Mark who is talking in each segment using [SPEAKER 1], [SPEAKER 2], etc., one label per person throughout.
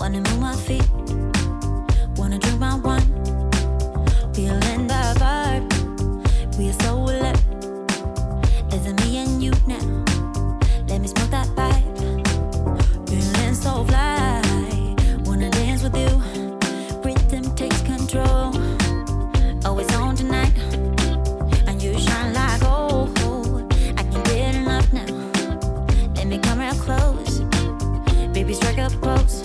[SPEAKER 1] Wanna move my feet, wanna drink my wine, feeling the vibe. We are so alert. There's a me and you now. Let me smoke that pipe. Feeling so fly. Wanna dance with you. Rhythm takes control. Always on tonight. And you shine like gold. I can't get enough now. Let me come real close. Baby, strike up a pose.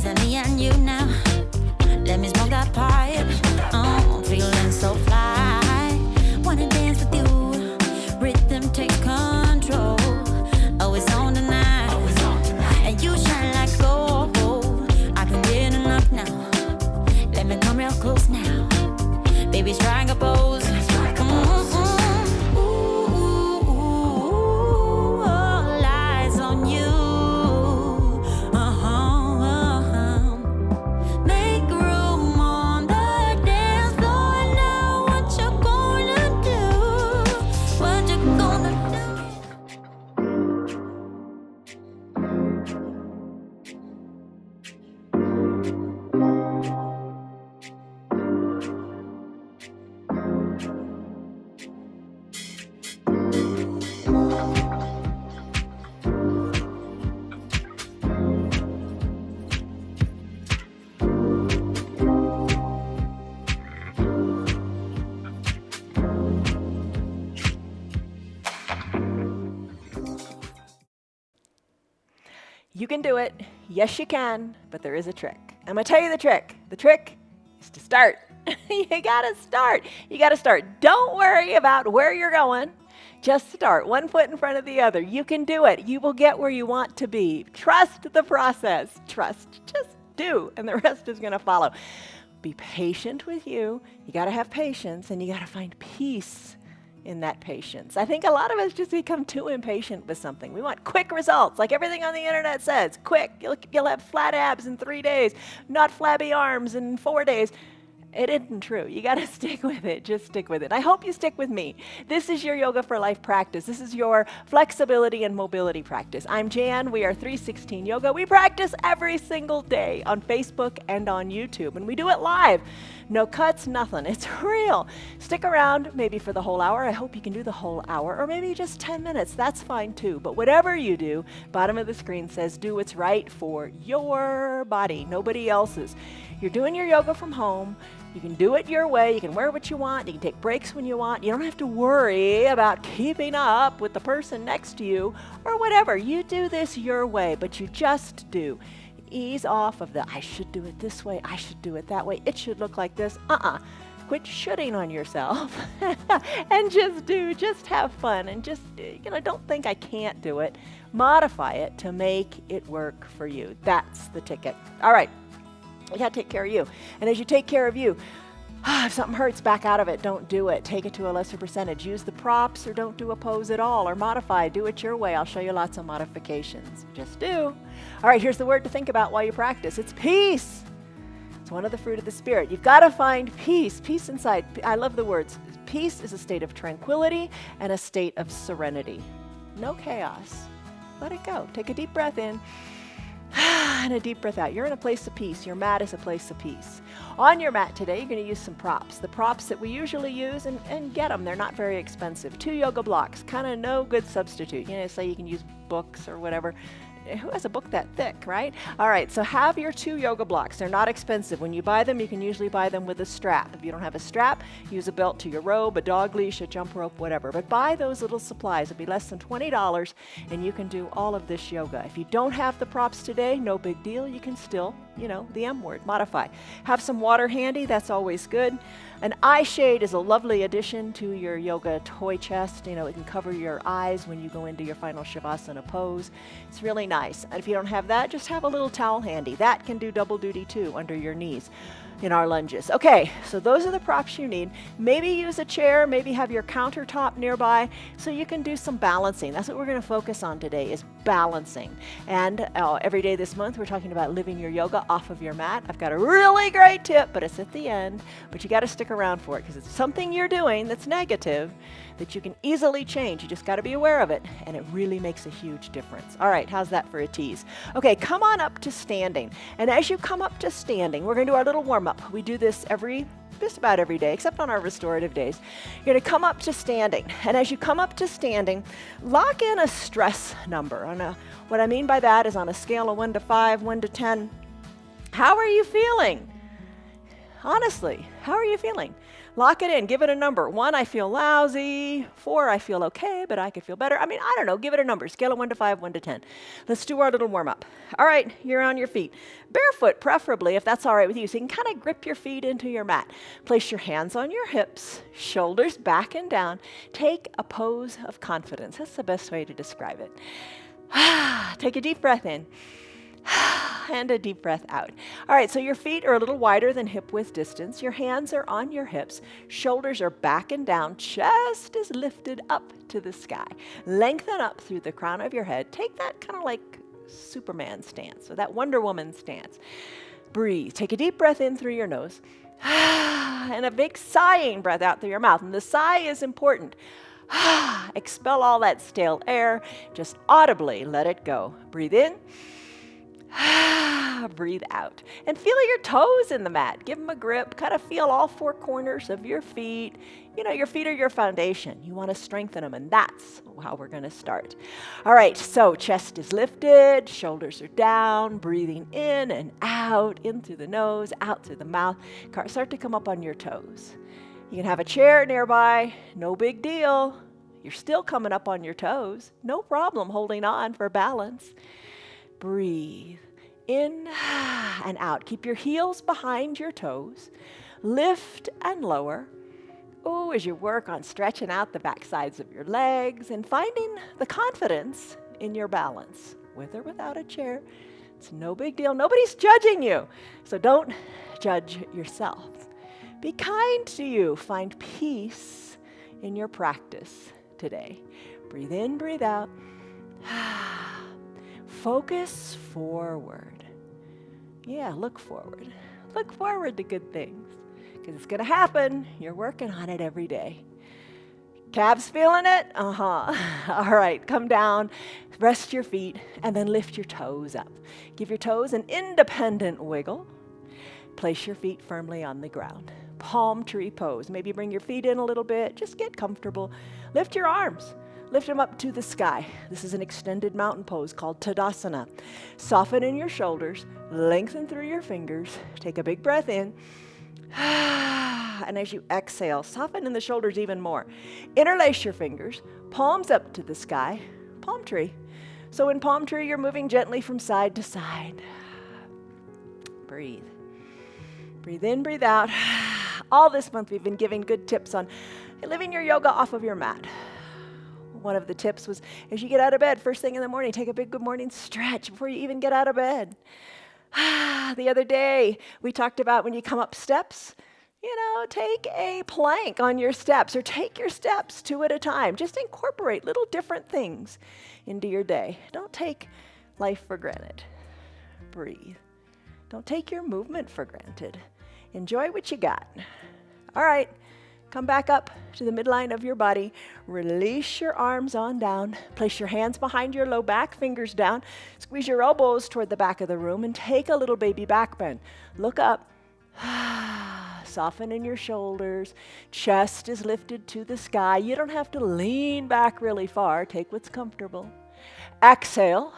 [SPEAKER 1] Is it me and you now? Let me smoke that pipe. Oh, I'm feeling so fly. Wanna dance with you. Rhythm take control. Oh, it's on tonight. And you shine like gold. I can get enough now. Let me come real close now. Baby, strike a pose. All eyes on you. Make room on the dance floor now. What you gonna do? What you gonna
[SPEAKER 2] You can do it. Yes, you can, but there is a trick. I'm going to tell you the trick. The trick is to start. You got to start. You got to start. Don't worry about where you're going. Just start. One foot in front of the other. You can do it. You will get where you want to be. Trust the process. Trust. Just do, and the rest is going to follow. Be patient with you. You got to have patience, and you got to find peace in that patience. I think a lot of us just become too impatient with something. We want quick results, like everything on the internet says. Quick, you'll have flat abs in 3 days, not flabby arms in 4 days. It isn't true. You got to stick with it. Just stick with it. I hope you stick with me. This is your Yoga for Life practice. This is your flexibility and mobility practice. I'm Jan. We are 316 Yoga. We practice every single day on Facebook and on YouTube, and we do it live. No cuts, nothing. It's real. Stick around maybe for the whole hour. I hope you can do the whole hour, or maybe just 10 minutes. That's fine too. But whatever you do, bottom of the screen says do what's right for your body, nobody else's. You're doing your yoga from home. You can do it your way. You can wear what you want. You can take breaks when you want. You don't have to worry about keeping up with the person next to you or whatever. You do this your way, but you just do. Ease off of the, I should do it this way. I should do it that way. It should look like this. Quit shooting on yourself and just do. Just have fun and just, don't think I can't do it. Modify it to make it work for you. That's the ticket. All right. You got to take care of you. And as you take care of you, if something hurts, back out of it. Don't do it. Take it to a lesser percentage. Use the props or don't do a pose at all or modify. Do it your way. I'll show you lots of modifications. Just do. All right, here's the word to think about while you practice. It's peace. It's one of the fruit of the Spirit. You've got to find peace. Peace inside. I love the words. Peace is a state of tranquility and a state of serenity. No chaos. Let it go. Take a deep breath in. And a deep breath out. You're in a place of peace. Your mat is a place of peace. On your mat today, you're going to use some props. The props that we usually use, and get them. They're not very expensive. 2 yoga blocks. Kind of no good substitute. Say you can use books or whatever. Who has a book that thick, right? All right, so have your 2 yoga blocks. They're not expensive. When you buy them, you can usually buy them with a strap. If you don't have a strap, use a belt to your robe, a dog leash, a jump rope, whatever. But buy those little supplies. It'll be less than $20, and you can do all of this yoga. If you don't have the props today, no big deal. You can still, the M word, modify. Have some water handy. That's always good. An eye shade is a lovely addition to your yoga toy chest. It can cover your eyes when you go into your final Shavasana pose. It's really nice. And if you don't have that, just have a little towel handy. That can do double duty too under your knees in our lunges. Okay, so those are the props you need. Maybe use a chair, maybe have your countertop nearby so you can do some balancing. That's what we're going to focus on today is balancing. And every day this month we're talking about living your yoga off of your mat. I've got a really great tip, but it's at the end. But you got to stick around for it because it's something you're doing that's negative that you can easily change. You just got to be aware of it, and it really makes a huge difference. All right, how's that for a tease? Okay, come on up to standing. And as you come up to standing, we're going to do our little warm-up. We do this just about every day, except on our restorative days. You're going to come up to standing. And as you come up to standing, lock in a stress number. What I mean by that is on a scale of 1 to 5, 1 to 10, how are you feeling? Honestly, how are you feeling? Lock it in. Give it a number. 1, I feel lousy. 4, I feel okay, but I could feel better. I mean, I don't know. Give it a number. Scale of 1 to 5, 1 to 10. Let's do our little warm up. All right, you're on your feet. Barefoot, preferably, if that's all right with you. So you can kind of grip your feet into your mat. Place your hands on your hips, shoulders back and down. Take a pose of confidence. That's the best way to describe it. Take a deep breath in. And a deep breath out. All right, so your feet are a little wider than hip width distance. Your hands are on your hips. Shoulders are back and down. Chest is lifted up to the sky. Lengthen up through the crown of your head. Take that kind of like Superman stance, or that Wonder Woman stance. Breathe. Take a deep breath in through your nose. And a big sighing breath out through your mouth. And the sigh is important. Expel all that stale air. Just audibly let it go. Breathe in. Breathe out. And feel your toes in the mat. Give them a grip. Kind of feel all 4 corners of your feet. You know, your feet are your foundation. You want to strengthen them, and that's how we're going to start. All right, so chest is lifted, shoulders are down, breathing in and out, in through the nose, out through the mouth. Start to come up on your toes. You can have a chair nearby. No big deal. You're still coming up on your toes. No problem holding on for balance. Breathe in and out. Keep your heels behind your toes. Lift and lower. Oh, as you work on stretching out the back sides of your legs and finding the confidence in your balance, with or without a chair. It's no big deal. Nobody's judging you, so don't judge yourself. Be kind to you. Find peace in your practice today. Breathe in, breathe out. Focus forward. Yeah, look forward. Look forward to good things, because it's going to happen. You're working on it every day. Calves feeling it? All right, come down, rest your feet, and then lift your toes up. Give your toes an independent wiggle. Place your feet firmly on the ground. Palm tree pose. Maybe bring your feet in a little bit. Just get comfortable. Lift your arms. Lift them up to the sky. This is an extended mountain pose called Tadasana. Soften in your shoulders, lengthen through your fingers. Take a big breath in. And as you exhale, soften in the shoulders even more. Interlace your fingers, palms up to the sky, palm tree. So in palm tree, you're moving gently from side to side. Breathe. Breathe in, breathe out. All this month, we've been giving good tips on living your yoga off of your mat. One of the tips was, as you get out of bed, first thing in the morning, take a big good morning stretch before you even get out of bed. The other day, we talked about when you come up steps, take a plank on your steps, or take your steps 2 at a time. Just incorporate little different things into your day. Don't take life for granted. Breathe. Don't take your movement for granted. Enjoy what you got. All right. Come back up to the midline of your body. Release your arms on down. Place your hands behind your low back, fingers down. Squeeze your elbows toward the back of the room and take a little baby back bend. Look up. Soften in your shoulders. Chest is lifted to the sky. You don't have to lean back really far. Take what's comfortable. Exhale,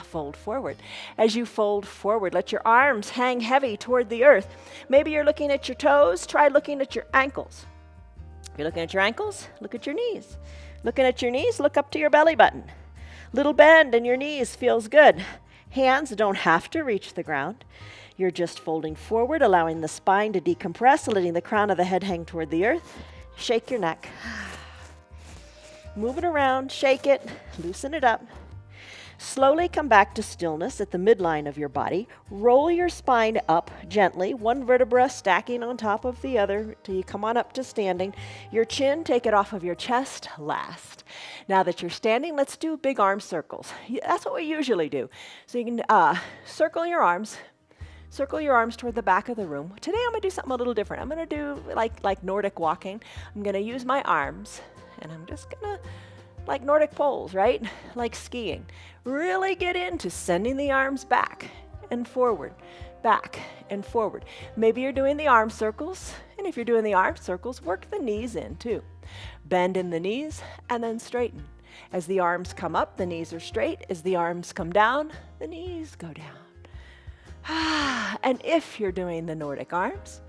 [SPEAKER 2] fold forward. As you fold forward, let your arms hang heavy toward the earth. Maybe you're looking at your toes. Try looking at your ankles. If you're looking at your ankles, look at your knees. Looking at your knees, look up to your belly button. Little bend in your knees feels good. Hands don't have to reach the ground. You're just folding forward, allowing the spine to decompress, letting the crown of the head hang toward the earth. Shake your neck. Move it around, shake it, loosen it up. Slowly come back to stillness at the midline of your body. Roll your spine up gently, one vertebra stacking on top of the other till you come on up to standing. Your chin, take it off of your chest last. Now that you're standing, let's do big arm circles. That's what we usually do. So you can circle your arms toward the back of the room. Today I'm going to do something a little different. I'm going to do like Nordic walking. I'm going to use my arms, and I'm just going to, like Nordic poles, right? Like skiing. Really get into sending the arms back and forward, back and forward. Maybe you're doing the arm circles, and if you're doing the arm circles, work the knees in too. Bend in the knees and then straighten. As the arms come up, the knees are straight. As the arms come down, the knees go down. And if you're doing the Nordic arms,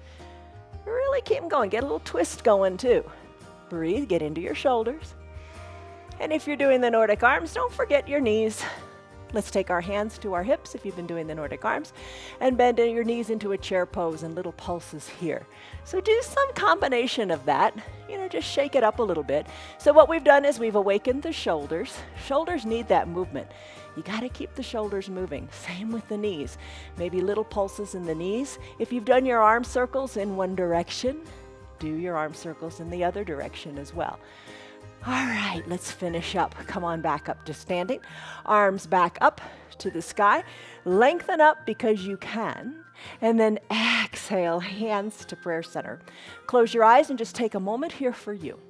[SPEAKER 2] Really keep them going. Get a little twist going too. Breathe, get into your shoulders. And if you're doing the Nordic arms, don't forget your knees. Let's take our hands to our hips if you've been doing the Nordic arms and bend your knees into a chair pose and little pulses here. So do some combination of that, just shake it up a little bit. So what we've done is we've awakened the shoulders. Shoulders need that movement. You got to keep the shoulders moving. Same with the knees. Maybe little pulses in the knees. If you've done your arm circles in one direction, do your arm circles in the other direction as well. All right, let's finish up. Come on back up to standing. Arms back up to the sky. Lengthen up because you can. And then exhale, hands to prayer center. Close your eyes and just take a moment here for you.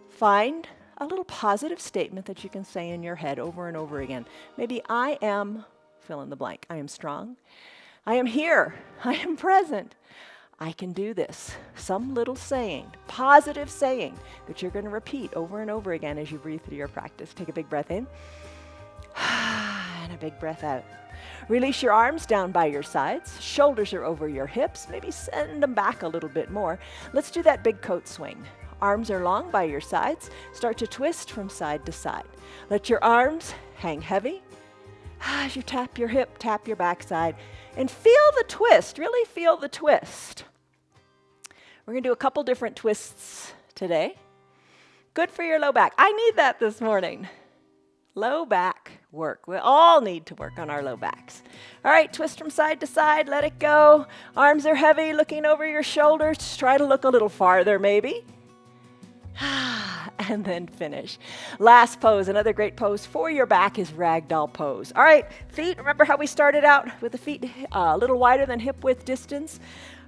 [SPEAKER 2] Find a little positive statement that you can say in your head over and over again. Maybe I am, fill in the blank. I am strong. I am here. I am present. I can do this. Some little saying, positive saying that you're going to repeat over and over again as you breathe through your practice. Take a big breath in and a big breath out. Release your arms down by your sides. Shoulders are over your hips. Maybe send them back a little bit more. Let's do that big coat swing. Arms are long by your sides. Start to twist from side to side. Let your arms hang heavy. As you tap your hip, tap your backside, and feel the twist. Really feel the twist. We're going to do a couple different twists today. Good for your low back. I need that this morning. Low back work. We all need to work on our low backs. All right, twist from side to side. Let it go. Arms are heavy, looking over your shoulders. Just try to look a little farther, maybe. And then finish. Last pose, another great pose for your back is ragdoll pose. All right, feet, remember how we started out with the feet a little wider than hip width distance?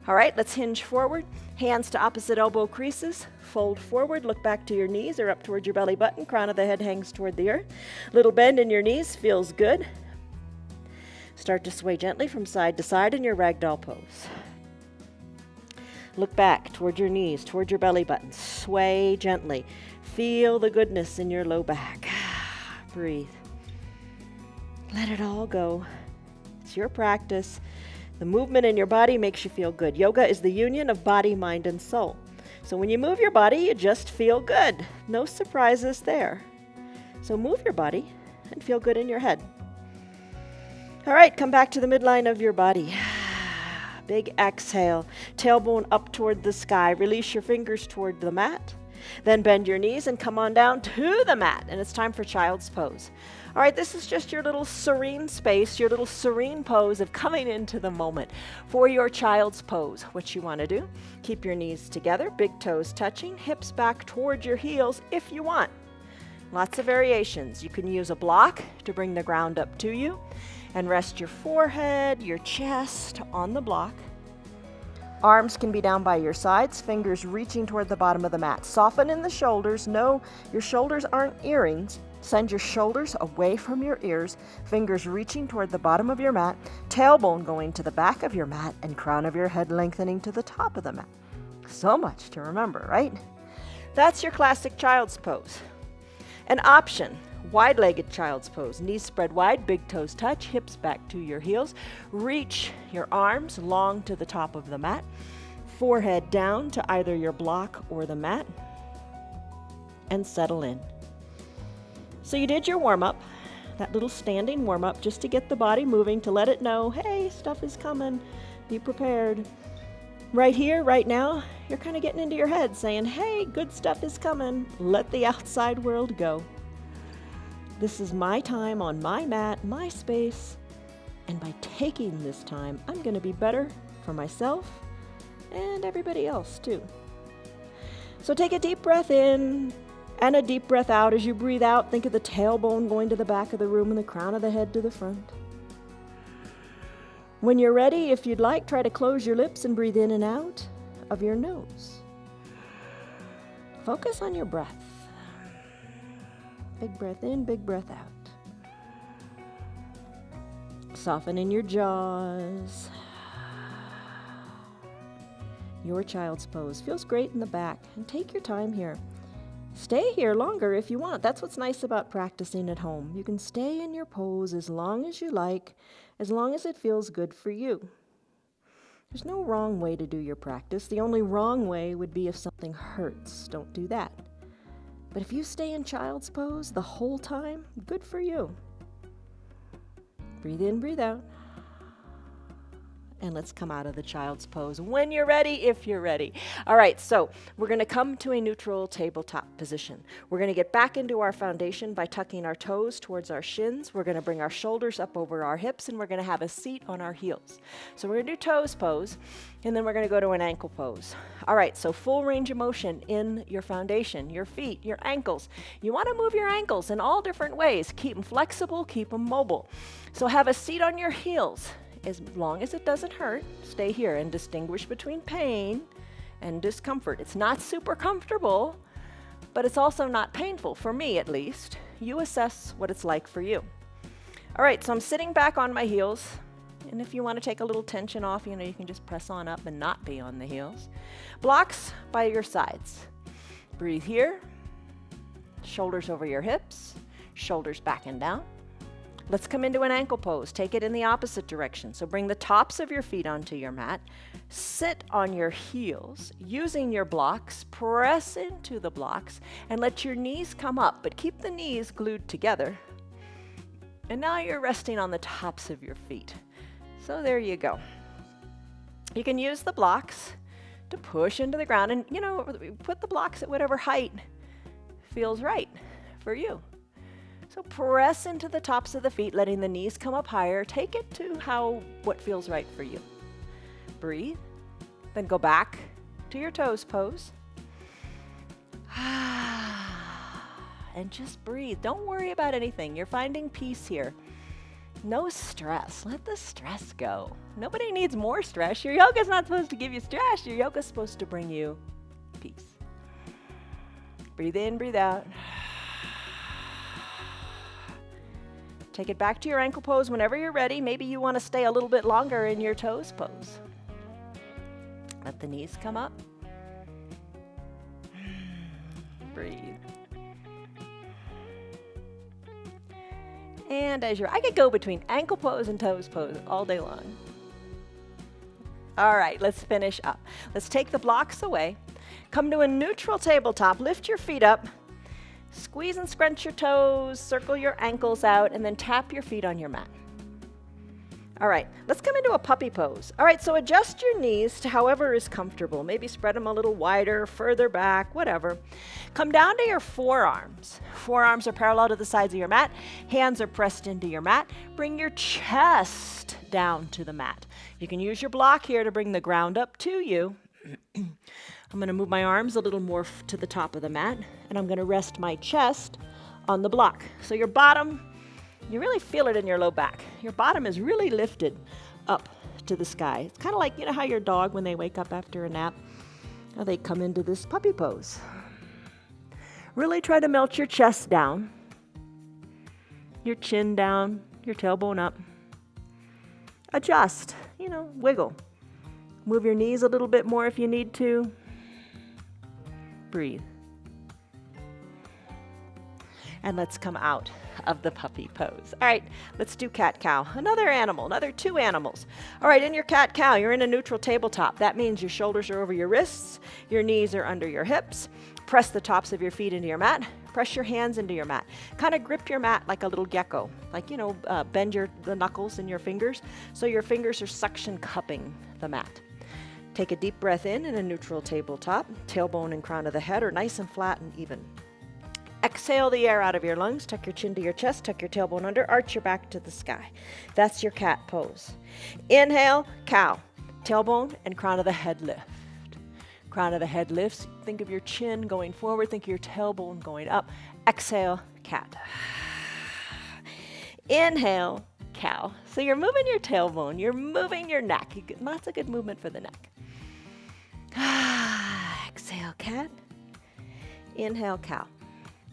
[SPEAKER 2] All right, let's hinge forward. Hands to opposite elbow creases. Fold forward, look back to your knees or up towards your belly button. Crown of the head hangs toward the earth. Little bend in your knees feels good. Start to sway gently from side to side in your ragdoll pose. Look back toward your knees, toward your belly button. Sway gently. Feel the goodness in your low back. Breathe. Let it all go. It's your practice. The movement in your body makes you feel good. Yoga is the union of body, mind, and soul. So when you move your body, you just feel good. No surprises there. So move your body and feel good in your head. All right, come back to the midline of your body. Big exhale. Tailbone up toward the sky. Release your fingers toward the mat. Then bend your knees and come on down to the mat. And it's time for child's pose. All right, this is just your little serene space, your little serene pose of coming into the moment. For your child's pose, what you want to do, keep your knees together, big toes touching, hips back toward your heels if you want. Lots of variations. You can use a block to bring the ground up to you and rest your forehead, your chest on the block. Arms can be down by your sides, fingers reaching toward the bottom of the mat. Soften in the shoulders. No, your shoulders aren't earrings. Send your shoulders away from your ears, fingers reaching toward the bottom of your mat, tailbone going to the back of your mat, and crown of your head lengthening to the top of the mat. So much to remember, right? That's your classic child's pose. An option. Wide-legged child's pose. Knees spread wide, big toes touch, hips back to your heels. Reach your arms long to the top of the mat. Forehead down to either your block or the mat. And settle in. So you did your warm-up, that little standing warm-up, just to get the body moving, to let it know, hey, stuff is coming, be prepared. Right here, right now, you're kind of getting into your head saying, hey, good stuff is coming. Let the outside world go. This is my time on my mat, my space, and by taking this time, I'm going to be better for myself and everybody else too. So take a deep breath in and a deep breath out. As you breathe out, think of the tailbone going to the back of the room and the crown of the head to the front. When you're ready, if you'd like, try to close your lips and breathe in and out of your nose. Focus on your breath. Big breath in, big breath out. Soften in your jaws. Your child's pose feels great in the back, and take your time here. Stay here longer if you want. That's what's nice about practicing at home. You can stay in your pose as long as you like, as long as it feels good for you. There's no wrong way to do your practice. The only wrong way would be if something hurts. Don't do that. But if you stay in child's pose the whole time, good for you. Breathe in, breathe out. And let's come out of the child's pose when you're ready, if you're ready. All right, so we're going to come to a neutral tabletop position. We're going to get back into our foundation by tucking our toes towards our shins. We're going to bring our shoulders up over our hips, and we're going to have a seat on our heels. So we're going to do toes pose, and then we're going to go to an ankle pose. All right, so full range of motion in your foundation, your feet, your ankles. You want to move your ankles in all different ways. Keep them flexible, keep them mobile. So have a seat on your heels. As long as it doesn't hurt, stay here and distinguish between pain and discomfort. It's not super comfortable, but it's also not painful, for me at least. You assess what it's like for you. All right, so I'm sitting back on my heels, and if you want to take a little tension off, you can just press on up and not be on the heels. Blocks by your sides. Breathe here, shoulders over your hips, shoulders back and down. Let's come into an ankle pose. Take it in the opposite direction. So bring the tops of your feet onto your mat. Sit on your heels, using your blocks. Press into the blocks and let your knees come up, but keep the knees glued together. And now you're resting on the tops of your feet. So there you go. You can use the blocks to push into the ground, and put the blocks at whatever height feels right for you. So press into the tops of the feet, letting the knees come up higher. Take it to what feels right for you. Breathe, then go back to your toes pose. And just breathe. Don't worry about anything. You're finding peace here. No stress. Let the stress go. Nobody needs more stress. Your yoga's not supposed to give you stress. Your yoga's supposed to bring you peace. Breathe in, breathe out. Take it back to your ankle pose whenever you're ready. Maybe you want to stay a little bit longer in your toes pose. Let the knees come up. Breathe. And I could go between ankle pose and toes pose all day long. All right, let's finish up. Let's take the blocks away. Come to a neutral tabletop. Lift your feet up. Squeeze and scrunch your toes, circle your ankles out, and then tap your feet on your mat. All right, let's come into a puppy pose. All right, so adjust your knees to however is comfortable. Maybe spread them a little wider, further back, whatever. Come down to your forearms. Forearms are parallel to the sides of your mat. Hands are pressed into your mat. Bring your chest down to the mat. You can use your block here to bring the ground up to you. I'm going to move my arms a little more to the top of the mat, and I'm going to rest my chest on the block. So your bottom, you really feel it in your low back. Your bottom is really lifted up to the sky. It's kind of like, how your dog, when they wake up after a nap, how they come into this puppy pose. Really try to melt your chest down, your chin down, your tailbone up. Adjust, wiggle. Move your knees a little bit more if you need to. Breathe. And let's come out of the puppy pose. All right, let's do cat-cow. Another two animals. All right, in your cat-cow, you're in a neutral tabletop. That means your shoulders are over your wrists, your knees are under your hips. Press the tops of your feet into your mat. Press your hands into your mat. Kind of grip your mat like a little gecko. Like, bend the knuckles in your fingers so your fingers are suction cupping the mat. Take a deep breath in a neutral tabletop. Tailbone and crown of the head are nice and flat and even. Exhale the air out of your lungs. Tuck your chin to your chest. Tuck your tailbone under. Arch your back to the sky. That's your cat pose. Inhale, cow. Tailbone and crown of the head lift. Crown of the head lifts. Think of your chin going forward. Think of your tailbone going up. Exhale, cat. Inhale, cow. So you're moving your tailbone. You're moving your neck. You get lots of good movement for the neck. Exhale, cat. Inhale, cow.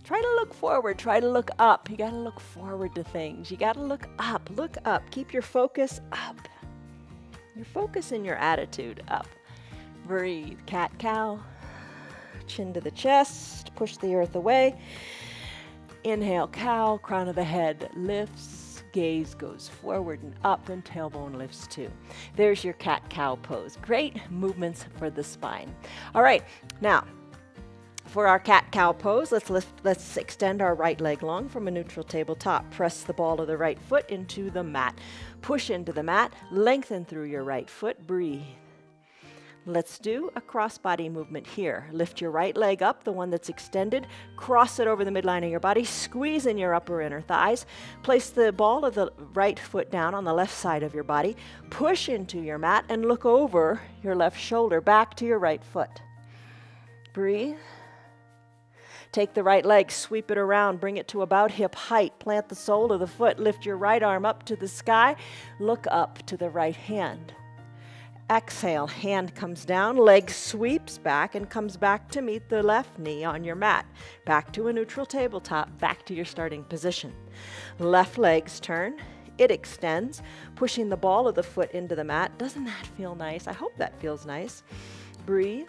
[SPEAKER 2] Try to look forward. Try to look up. You got to look forward to things. You got to look up. Look up. Keep your focus up. Your focus and your attitude up. Breathe. Cat, cow. Chin to the chest. Push the earth away. Inhale, cow. Crown of the head lifts. gaze goes forward and up, and tailbone lifts too. There's your cat-cow pose. Great movements for the spine. All right, now, for our cat-cow pose, let's extend our right leg long from a neutral tabletop. Press the ball of the right foot into the mat. Push into the mat, lengthen through your right foot, breathe. Let's do a cross-body movement here. Lift your right leg up, the one that's extended, cross it over the midline of your body, squeeze in your upper inner thighs, place the ball of the right foot down on the left side of your body, push into your mat, and look over your left shoulder back to your right foot. Breathe. Take the right leg, sweep it around, bring it to about hip height, plant the sole of the foot, lift your right arm up to the sky, look up to the right hand. Exhale, hand comes down, leg sweeps back and comes back to meet the left knee on your mat. Back to a neutral tabletop, back to your starting position. Left legs turn, it extends, pushing the ball of the foot into the mat. Doesn't that feel nice? I hope that feels nice. Breathe.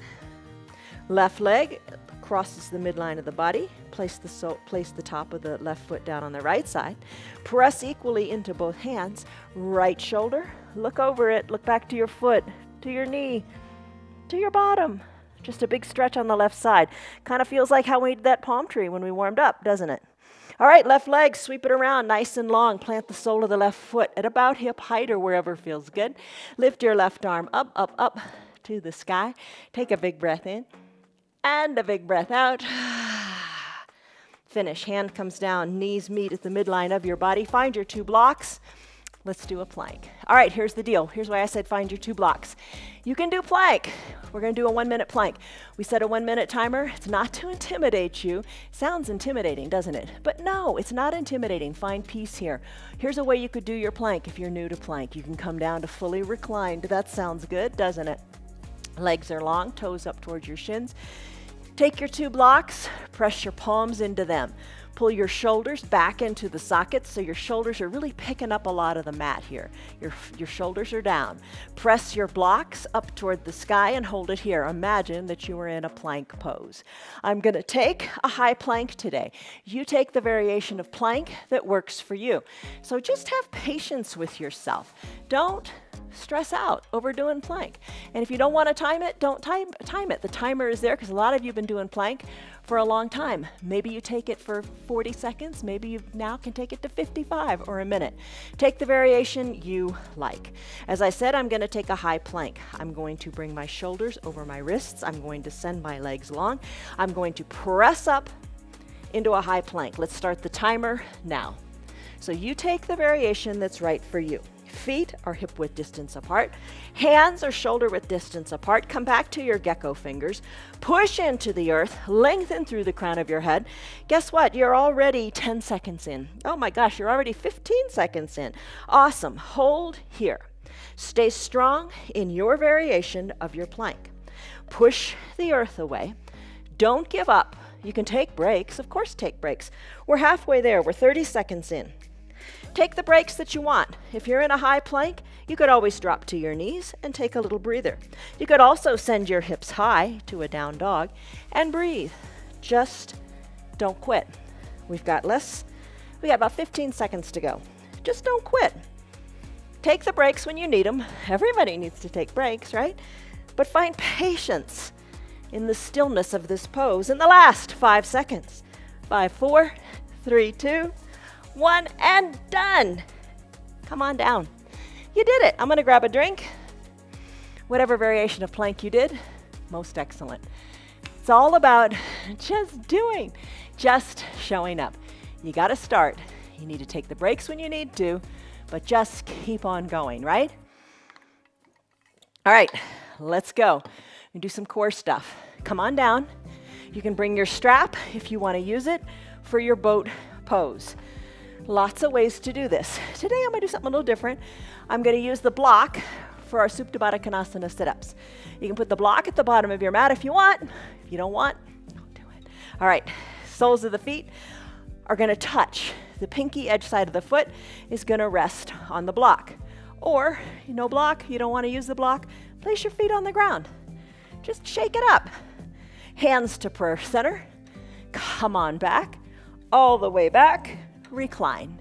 [SPEAKER 2] Left leg crosses the midline of the body. Place the top of the left foot down on the right side. Press equally into both hands. Right shoulder, look over it, look back to your foot, to your knee, to your bottom. Just a big stretch on the left side. Kind of feels like how we did that palm tree when we warmed up, doesn't it? All right, left leg, sweep it around nice and long. Plant the sole of the left foot at about hip height or wherever feels good. Lift your left arm up, up, up to the sky. Take a big breath in and a big breath out. Finish. Hand comes down, knees meet at the midline of your body. Find your 2 blocks. Let's do a plank. All right, here's the deal. Here's why I said find your 2 blocks. You can do plank. We're going to do a 1-minute plank. We set a 1-minute timer. It's not to intimidate you. Sounds intimidating, doesn't it? But no, it's not intimidating. Find peace here. Here's a way you could do your plank if you're new to plank. You can come down to fully reclined. That sounds good, doesn't it? Legs are long, toes up towards your shins. Take your 2 blocks, press your palms into them. Pull your shoulders back into the sockets so your shoulders are really picking up a lot of the mat here. Your shoulders are down. Press your blocks up toward the sky and hold it here. Imagine that you are in a plank pose. I'm going to take a high plank today. You take the variation of plank that works for you. So just have patience with yourself. Don't stress out over doing plank. And if you don't want to time it, don't time it. The timer is there because a lot of you have been doing plank for a long time. Maybe you take it for 40 seconds. Maybe you now can take it to 55 or a minute. Take the variation you like. As I said, I'm going to take a high plank. I'm going to bring my shoulders over my wrists. I'm going to send my legs long. I'm going to press up into a high plank. Let's start the timer now. So you take the variation that's right for you. Feet are hip width distance apart. Hands are shoulder width distance apart. Come back to your gecko fingers. Push into the earth. Lengthen through the crown of your head. Guess what? You're already 10 seconds in. Oh my gosh, you're already 15 seconds in. Awesome. Hold here. Stay strong in your variation of your plank. Push the earth away. Don't give up. You can take breaks. Of course, take breaks. We're halfway there. We're 30 seconds in. Take the breaks that you want. If you're in a high plank, you could always drop to your knees and take a little breather. You could also send your hips high to a down dog and breathe. Just don't quit. We got about 15 seconds to go. Just don't quit. Take the breaks when you need them. Everybody needs to take breaks, right? But find patience in the stillness of this pose in the last 5 seconds. 5, 4, 3, 2, 1, and done. Come on down. You did it. I'm going to grab a drink. Whatever variation of plank you did, most excellent. It's all about just doing, just showing up. You got to start. You need to take the breaks when you need to, but just keep on going, right? All right, let's go. We do some core stuff. Come on down. You can bring your strap if you want to use it for your boat pose. Lots of ways to do this. Today I'm going to do something a little different. I'm going to use the block for our Supta Baddha Konasana sit-ups. You can put the block at the bottom of your mat if you want. If you don't want, don't do it. All right, soles of the feet are going to touch. The pinky edge side of the foot is going to rest on the block. Or, no block, you don't want to use the block, place your feet on the ground. Just shake it up. Hands to prayer center. Come on back, all the way back. Recline.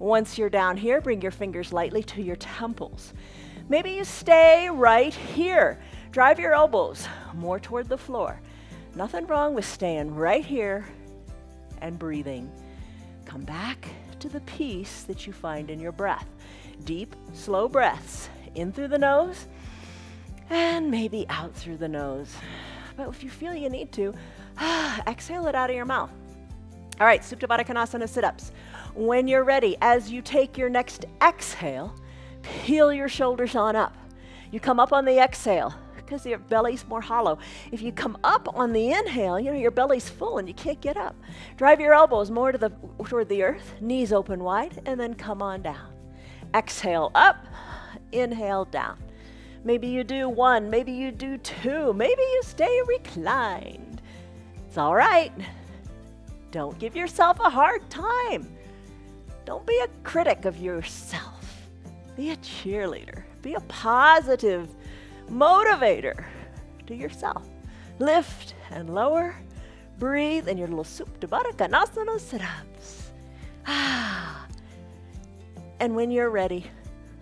[SPEAKER 2] Once you're down here, bring your fingers lightly to your temples. Maybe you stay right here. Drive your elbows more toward the floor. Nothing wrong with staying right here and breathing. Come back to the peace that you find in your breath. Deep, slow breaths in through the nose and maybe out through the nose. But if you feel you need to, exhale it out of your mouth. All right, Supta Baddha Konasana sit-ups. When you're ready, as you take your next exhale, peel your shoulders on up. You come up on the exhale because your belly's more hollow. If you come up on the inhale, your belly's full and you can't get up. Drive your elbows more toward the earth, knees open wide, and then come on down. Exhale up, inhale down. Maybe you do one, maybe you do two, maybe you stay reclined. It's all right. Don't give yourself a hard time. Don't be a critic of yourself. Be a cheerleader. Be a positive motivator to yourself. Lift and lower. Breathe in your little Supta Baddha Konasana sit-ups. And when you're ready,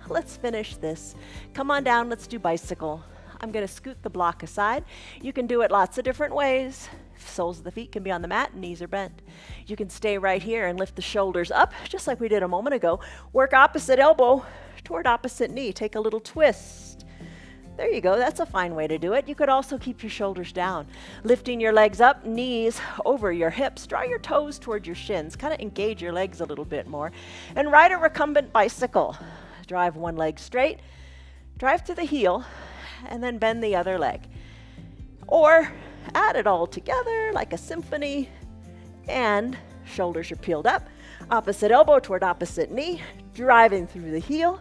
[SPEAKER 2] let's finish this. Come on down, let's do bicycle. I'm going to scoot the block aside. You can do it lots of different ways. Soles of the feet can be on the mat, knees are bent. You can stay right here and lift the shoulders up, just like we did a moment ago. Work opposite elbow toward opposite knee. Take a little twist. There you go. That's a fine way to do it. You could also keep your shoulders down. Lifting your legs up, knees over your hips. Draw your toes toward your shins. Kind of engage your legs a little bit more. And ride a recumbent bicycle. Drive one leg straight. Drive to the heel. And then bend the other leg. Or add it all together like a symphony, and shoulders are peeled up, opposite elbow toward opposite knee, driving through the heel.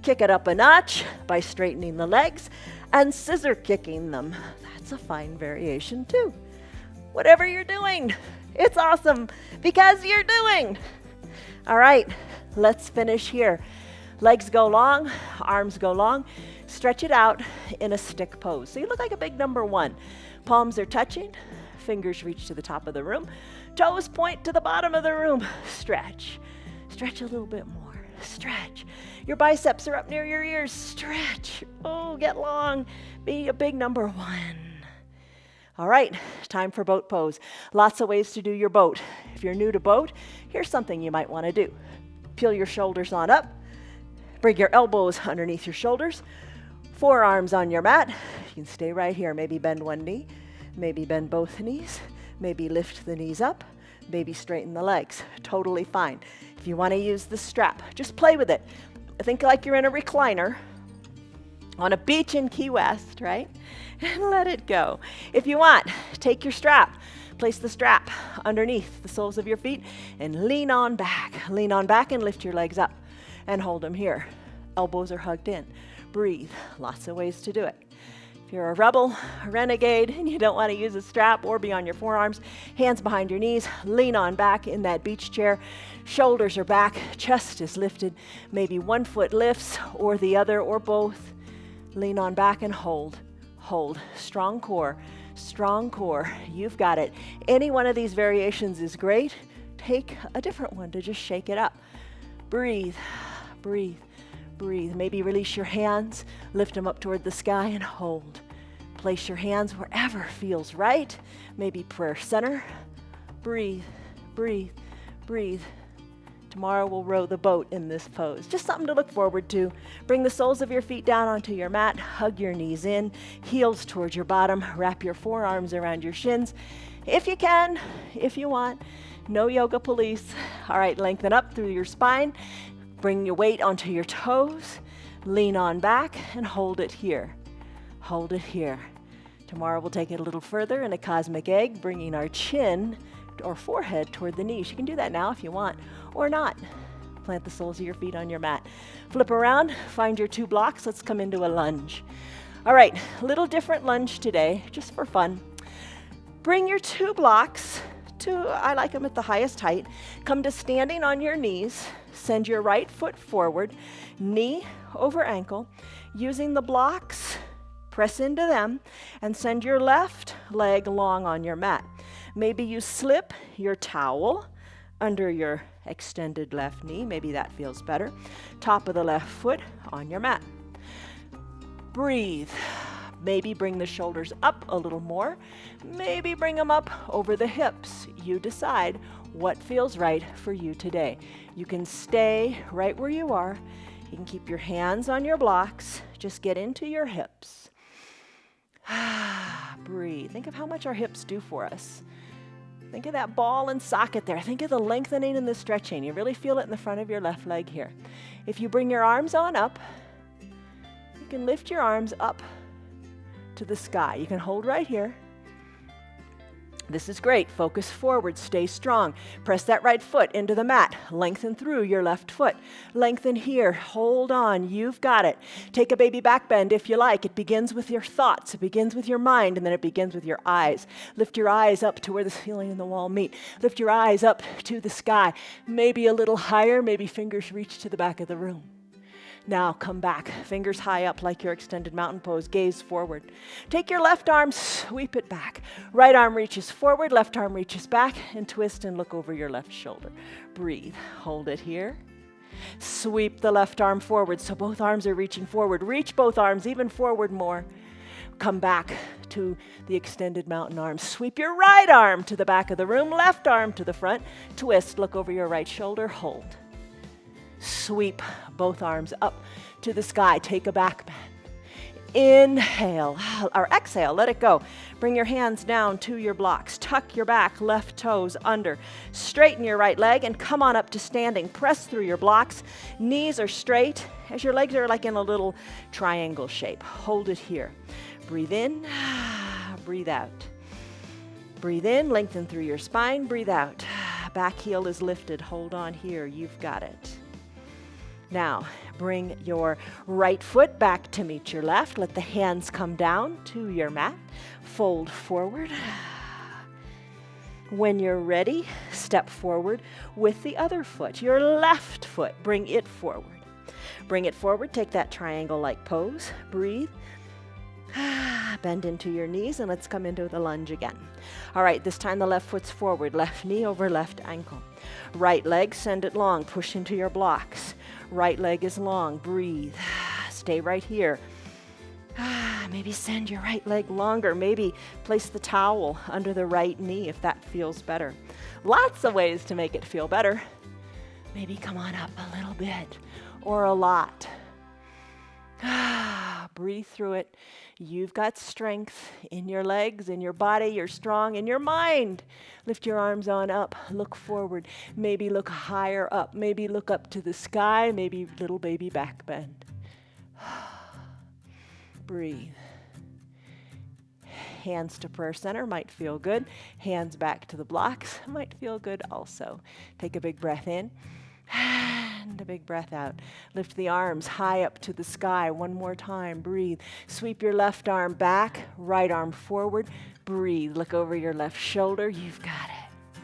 [SPEAKER 2] Kick it up a notch by straightening the legs and scissor kicking them. That's a fine variation too. Whatever you're doing, it's awesome because you're doing. All right, let's finish here. Legs go long, arms go long. Stretch it out in a stick pose. So you look like a big number one. Palms are touching, fingers reach to the top of the room, toes point to the bottom of the room. Stretch. Stretch a little bit more. Stretch. Your biceps are up near your ears. Stretch. Oh, get long. Be a big number one. All right, time for boat pose. Lots of ways to do your boat. If you're new to boat, here's something you might want to do. Peel your shoulders on up. Bring your elbows underneath your shoulders. Forearms on your mat. You can stay right here. Maybe bend one knee. Maybe bend both knees. Maybe lift the knees up. Maybe straighten the legs. Totally fine. If you want to use the strap, just play with it. Think like you're in a recliner on a beach in Key West, right? And let it go. If you want, take your strap. Place the strap underneath the soles of your feet and lean on back. Lean on back and lift your legs up and hold them here. Elbows are hugged in. Breathe. Lots of ways to do it. If you're a rebel, a renegade, and you don't want to use a strap or be on your forearms, hands behind your knees, lean on back in that beach chair. Shoulders are back, chest is lifted. Maybe one foot lifts or the other or both. Lean on back and hold. Hold. Strong core. Strong core. You've got it. Any one of these variations is great. Take a different one to just shake it up. Breathe. Breathe. Breathe. Maybe release your hands, lift them up toward the sky and hold. Place your hands wherever feels right. Maybe prayer center. Breathe, breathe, breathe. Tomorrow we'll row the boat in this pose. Just something to look forward to. Bring the soles of your feet down onto your mat. Hug your knees in, heels towards your bottom. Wrap your forearms around your shins. If you can, if you want. No yoga police. All right, lengthen up through your spine. Bring your weight onto your toes, lean on back, and hold it here. Hold it here. Tomorrow we'll take it a little further in a cosmic egg, bringing our chin or forehead toward the knees. You can do that now if you want, or not. Plant the soles of your feet on your mat. Flip around, find your two blocks. Let's come into a lunge. All right, little different lunge today, just for fun. Bring your two blocks to, I like them at the highest height. Come to standing on your knees. Send your right foot forward, knee over ankle. Using the blocks, press into them, and send your left leg long on your mat. Maybe you slip your towel under your extended left knee. Maybe that feels better. Top of the left foot on your mat. Breathe. Maybe bring the shoulders up a little more. Maybe bring them up over the hips. You decide what feels right for you today. You can stay right where you are. You can keep your hands on your blocks. Just get into your hips. Breathe. Think of how much our hips do for us. Think of that ball and socket there. Think of the lengthening and the stretching. You really feel it in the front of your left leg here. If you bring your arms on up, you can lift your arms up to the sky. You can hold right here. This is great. Focus forward. Stay strong. Press that right foot into the mat. Lengthen through your left foot. Lengthen here. Hold on. You've got it. Take a baby back bend if you like. It begins with your thoughts. It begins with your mind, and then it begins with your eyes. Lift your eyes up to where the ceiling and the wall meet. Lift your eyes up to the sky. Maybe a little higher. Maybe fingers reach to the back of the room. Now come back, fingers high up like your extended mountain pose, gaze forward. Take your left arm, sweep it back. Right arm reaches forward, left arm reaches back, and twist and look over your left shoulder. Breathe, hold it here. Sweep the left arm forward so both arms are reaching forward. Reach both arms even forward more. Come back to the extended mountain arm. Sweep your right arm to the back of the room, left arm to the front. Twist, look over your right shoulder, hold. Sweep both arms up to the sky. Take a back bend. Inhale, or exhale, let it go. Bring your hands down to your blocks. Tuck your back, left toes under. Straighten your right leg and come on up to standing. Press through your blocks. Knees are straight as your legs are like in a little triangle shape. Hold it here. Breathe in, breathe out. Breathe in, lengthen through your spine. Breathe out. Back heel is lifted. Hold on here. You've got it. Now, bring your right foot back to meet your left. Let the hands come down to your mat. Fold forward. When you're ready, step forward with the other foot, your left foot. Bring it forward. Bring it forward. Take that triangle-like pose. Breathe. Bend into your knees, and let's come into the lunge again. All right, this time the left foot's forward. Left knee over left ankle. Right leg, send it long. Push into your blocks. Right leg is long. Breathe. Stay right here. Maybe send your right leg longer. Maybe place the towel under the right knee if that feels better. Lots of ways to make it feel better. Maybe come on up a little bit or a lot. Breathe through it. You've got strength in your legs, in your body. You're strong in your mind. Lift your arms on up. Look forward. Maybe look higher up. Maybe look up to the sky. Maybe little baby back bend. Breathe. Hands to prayer center might feel good. Hands back to the blocks might feel good also. Take a big breath in. And a big breath out. Lift the arms high up to the sky. One more time. Breathe. Sweep your left arm back, right arm forward. Breathe. Look over your left shoulder. You've got it.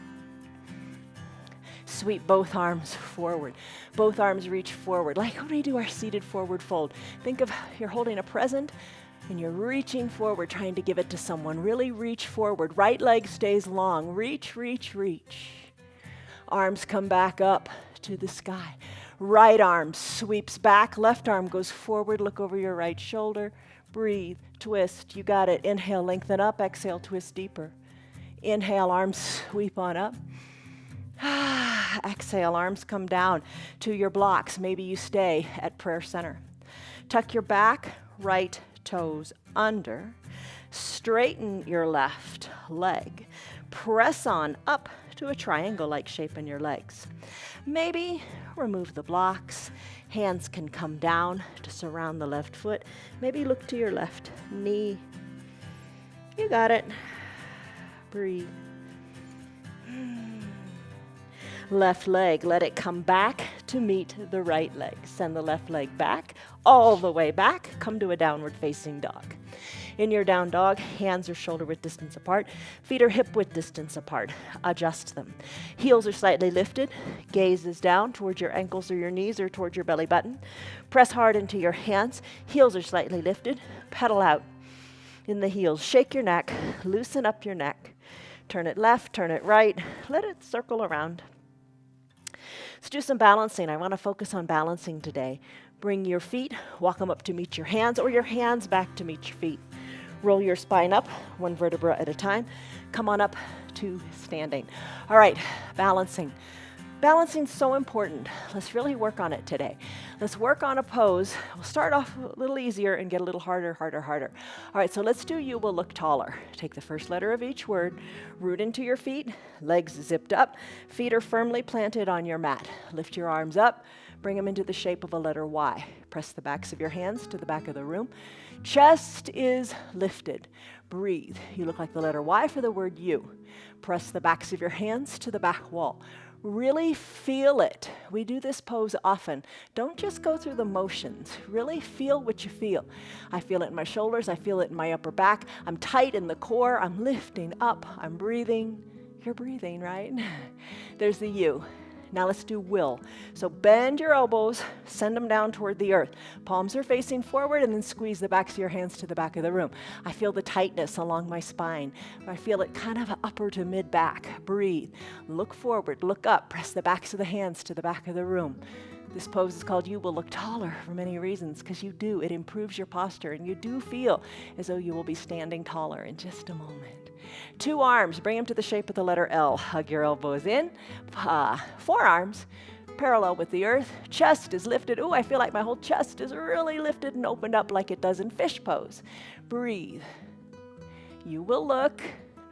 [SPEAKER 2] Sweep both arms forward. Both arms reach forward. Like when we do our seated forward fold. Think of you're holding a present and you're reaching forward, trying to give it to someone. Really reach forward. Right leg stays long. Reach, reach, reach. Arms come back up to the sky. Right arm sweeps back, left arm goes forward, look over your right shoulder, breathe, twist, you got it. Inhale, lengthen up, exhale, twist deeper. Inhale, arms sweep on up. Exhale, arms come down to your blocks. Maybe you stay at prayer center. Tuck your back, right toes under. Straighten your left leg. Press on up to a triangle-like shape in your legs. Maybe remove the blocks. Hands can come down to surround the left foot. Maybe look to your left knee. You got it. Breathe. Left leg, let it come back to meet the right leg. Send the left leg back, all the way back. Come to a downward facing dog. In your down dog, hands are shoulder width distance apart. Feet are hip width distance apart. Adjust them. Heels are slightly lifted. Gaze is down towards your ankles or your knees or towards your belly button. Press hard into your hands. Heels are slightly lifted. Pedal out in the heels. Shake your neck. Loosen up your neck. Turn it left, turn it right. Let it circle around. Let's do some balancing. I want to focus on balancing today. Bring your feet, walk them up to meet your hands, or your hands back to meet your feet. Roll your spine up, one vertebra at a time. Come on up to standing. All right, balancing. Balancing's so important. Let's really work on it today. Let's work on a pose. We'll start off a little easier and get a little harder. All right, so let's do you will look taller. Take the first letter of each word, root into your feet, legs zipped up, feet are firmly planted on your mat. Lift your arms up, bring them into the shape of a letter Y. Press the backs of your hands to the back of the room. Chest is lifted. Breathe. You look like the letter Y for the word you. Press the backs of your hands to the back wall. Really feel it. We do this pose often. Don't just go through the motions. Really feel what you feel. I feel it in my shoulders. I feel it in my upper back. I'm tight in the core. I'm lifting up. I'm breathing. You're breathing, right? There's the you. Now let's do will. So bend your elbows, send them down toward the earth. Palms are facing forward, and then squeeze the backs of your hands to the back of the room. I feel the tightness along my spine. I feel it kind of upper to mid back. Breathe. Look forward, look up, press the backs of the hands to the back of the room. This pose is called You Will Look Taller for many reasons, because you do. It improves your posture, and you do feel as though you will be standing taller in just a moment. 2 arms, bring them to the shape of the letter L. Hug your elbows in. Forearms parallel with the earth. Chest is lifted. Ooh, I feel like my whole chest is really lifted and opened up like it does in fish pose. Breathe. You will look.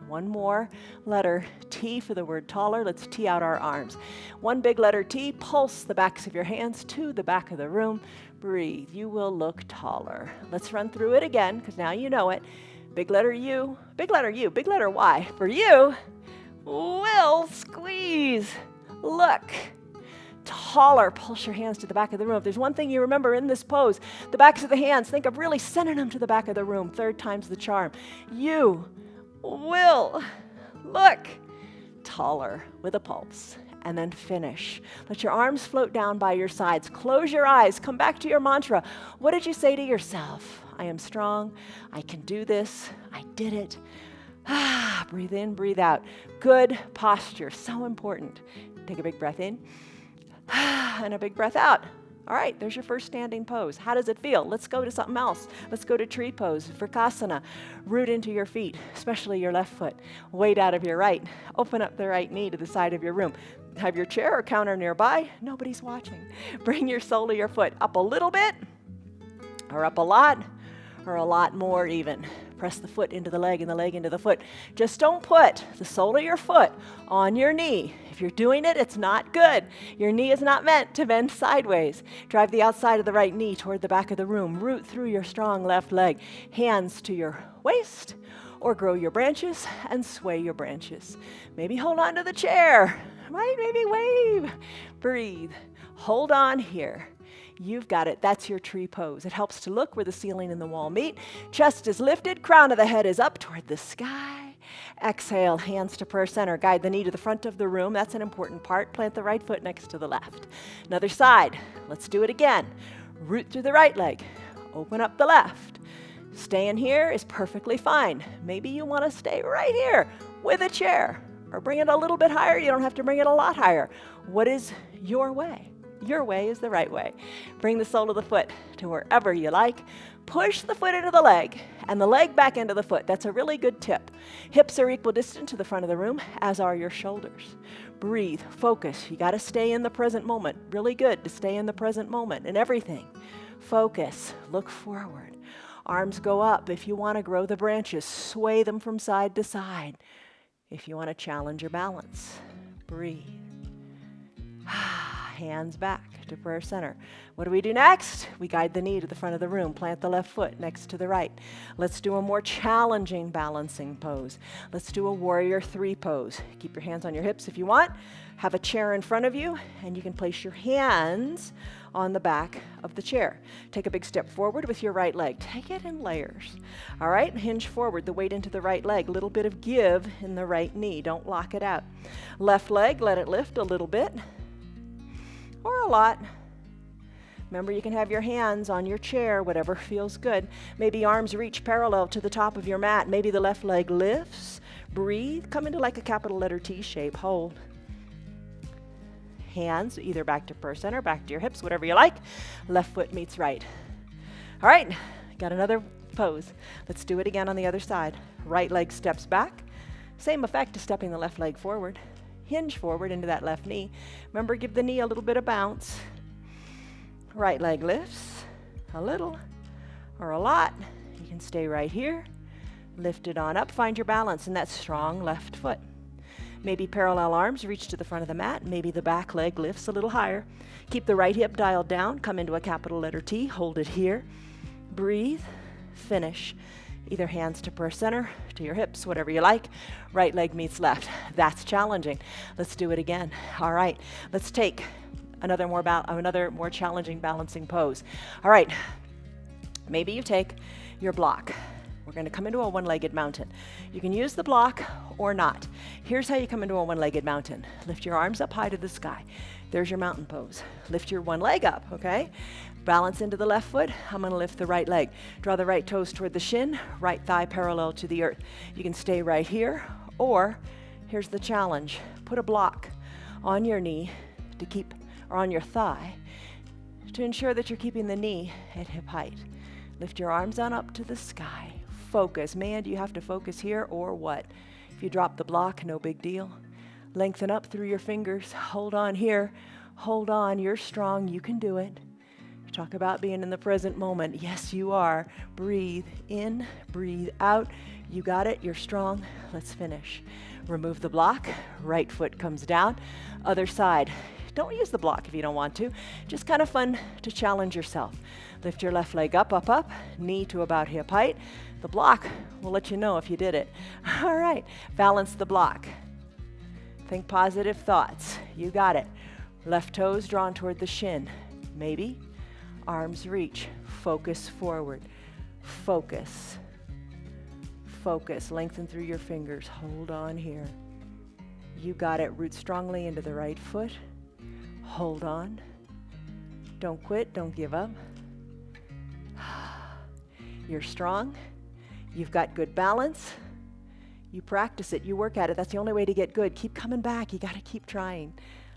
[SPEAKER 2] One more letter T for the word taller. Let's T out our arms. One big letter T. Pulse the backs of your hands to the back of the room. Breathe. You will look taller. Let's run through it again, because now you know it. Big letter U, big letter U, big letter Y. For you, will squeeze. Look. Taller. Pulse your hands to the back of the room. If there's one thing you remember in this pose, the backs of the hands, think of really sending them to the back of the room. 3rd time's the charm. You will look taller with a pulse. And then finish. Let your arms float down by your sides. Close your eyes. Come back to your mantra. What did you say to yourself? I am strong. I can do this. I did it. Breathe in, breathe out. Good posture. So important. Take a big breath in and a big breath out. All right, there's your first standing pose. How does it feel? Let's go to something else. Let's go to tree pose, Vrksasana. Root into your feet, especially your left foot. Weight out of your right. Open up the right knee to the side of your room. Have your chair or counter nearby. Nobody's watching. Bring your sole of your foot up a little bit, or up a lot, or a lot more even. Press the foot into the leg and the leg into the foot. Just don't put the sole of your foot on your knee. If you're doing it, it's not good. Your knee is not meant to bend sideways. Drive the outside of the right knee toward the back of the room. Root through your strong left leg. Hands to your waist, or grow your branches and sway your branches. Maybe hold on to the chair. Right? Maybe wave. Breathe. Hold on here. You've got it. That's your tree pose. It helps to look where the ceiling and the wall meet. Chest is lifted. Crown of the head is up toward the sky. Exhale, hands to prayer center. Guide the knee to the front of the room. That's an important part. Plant the right foot next to the left. Another side. Let's do it again. Root through the right leg. Open up the left. Staying here is perfectly fine. Maybe you want to stay right here with a chair, or bring it a little bit higher. You don't have to bring it a lot higher. What is your way? Your way is the right way. Bring the sole of the foot to wherever you like. Push the foot into the leg and the leg back into the foot. That's a really good tip. Hips are equidistant to the front of the room, as are your shoulders. Breathe, focus. You got to stay in the present moment. Really good to stay in the present moment in everything. Focus, look forward. Arms go up. If you want to grow the branches, sway them from side to side. If you want to challenge your balance, breathe. Hands back to prayer center. What do we do next? We guide the knee to the front of the room. Plant the left foot next to the right. Let's do a more challenging balancing pose. Let's do a warrior 3 pose. Keep your hands on your hips if you want. Have a chair in front of you, and you can place your hands on the back of the chair. Take a big step forward with your right leg. Take it in layers. All right, hinge forward, the weight into the right leg. A little bit of give in the right knee. Don't lock it out. Left leg, let it lift a little bit, or a lot. Remember, you can have your hands on your chair, whatever feels good. Maybe arms reach parallel to the top of your mat. Maybe the left leg lifts. Breathe. Come into like a capital letter T shape. Hold. Hands either back to purse center, back to your hips, whatever you like. Left foot meets right. All right, got another pose. Let's do it again on the other side. Right leg steps back. Same effect as stepping the left leg forward. Hinge forward into that left knee. Remember, give the knee a little bit of bounce. Right leg lifts a little or a lot. You can stay right here. Lift it on up. Find your balance in that strong left foot. Maybe parallel arms reach to the front of the mat. Maybe the back leg lifts a little higher. Keep the right hip dialed down. Come into a capital letter T. Hold it here. Breathe. Finish. Either hands to purse center, to your hips, whatever you like. Right leg meets left. That's challenging. Let's do it again. All right. Let's take another more challenging balancing pose. All right. Maybe you take your block. We're going to come into a one-legged mountain. You can use the block or not. Here's how you come into a one-legged mountain. Lift your arms up high to the sky. There's your mountain pose. Lift your one leg up, okay? Balance into the left foot. I'm going to lift the right leg. Draw the right toes toward the shin, right thigh parallel to the earth. You can stay right here, or here's the challenge. Put a block on your knee to keep, or on your thigh, to ensure that you're keeping the knee at hip height. Lift your arms on up to the sky. Focus. Man, do you have to focus here or what? If you drop the block, no big deal. Lengthen up through your fingers. Hold on here. Hold on. You're strong. You can do it. Talk about being in the present moment. Yes, you are. Breathe in, breathe out. You got it. You're strong. Let's finish. Remove the block. Right foot comes down. Other side. Don't use the block if you don't want to. Just kind of fun to challenge yourself. Lift your left leg up, up, up. Knee to about hip height. The block will let you know if you did it. All right. Balance the block. Think positive thoughts. You got it. Left toes drawn toward the shin. Maybe. Arms reach. Focus forward. Focus. Focus. Lengthen through your fingers. Hold on here. You got it. Root strongly into the right foot. Hold on. Don't quit. Don't give up. You're strong. You've got good balance. You practice it. You work at it. That's the only way to get good. Keep coming back. You got to keep trying.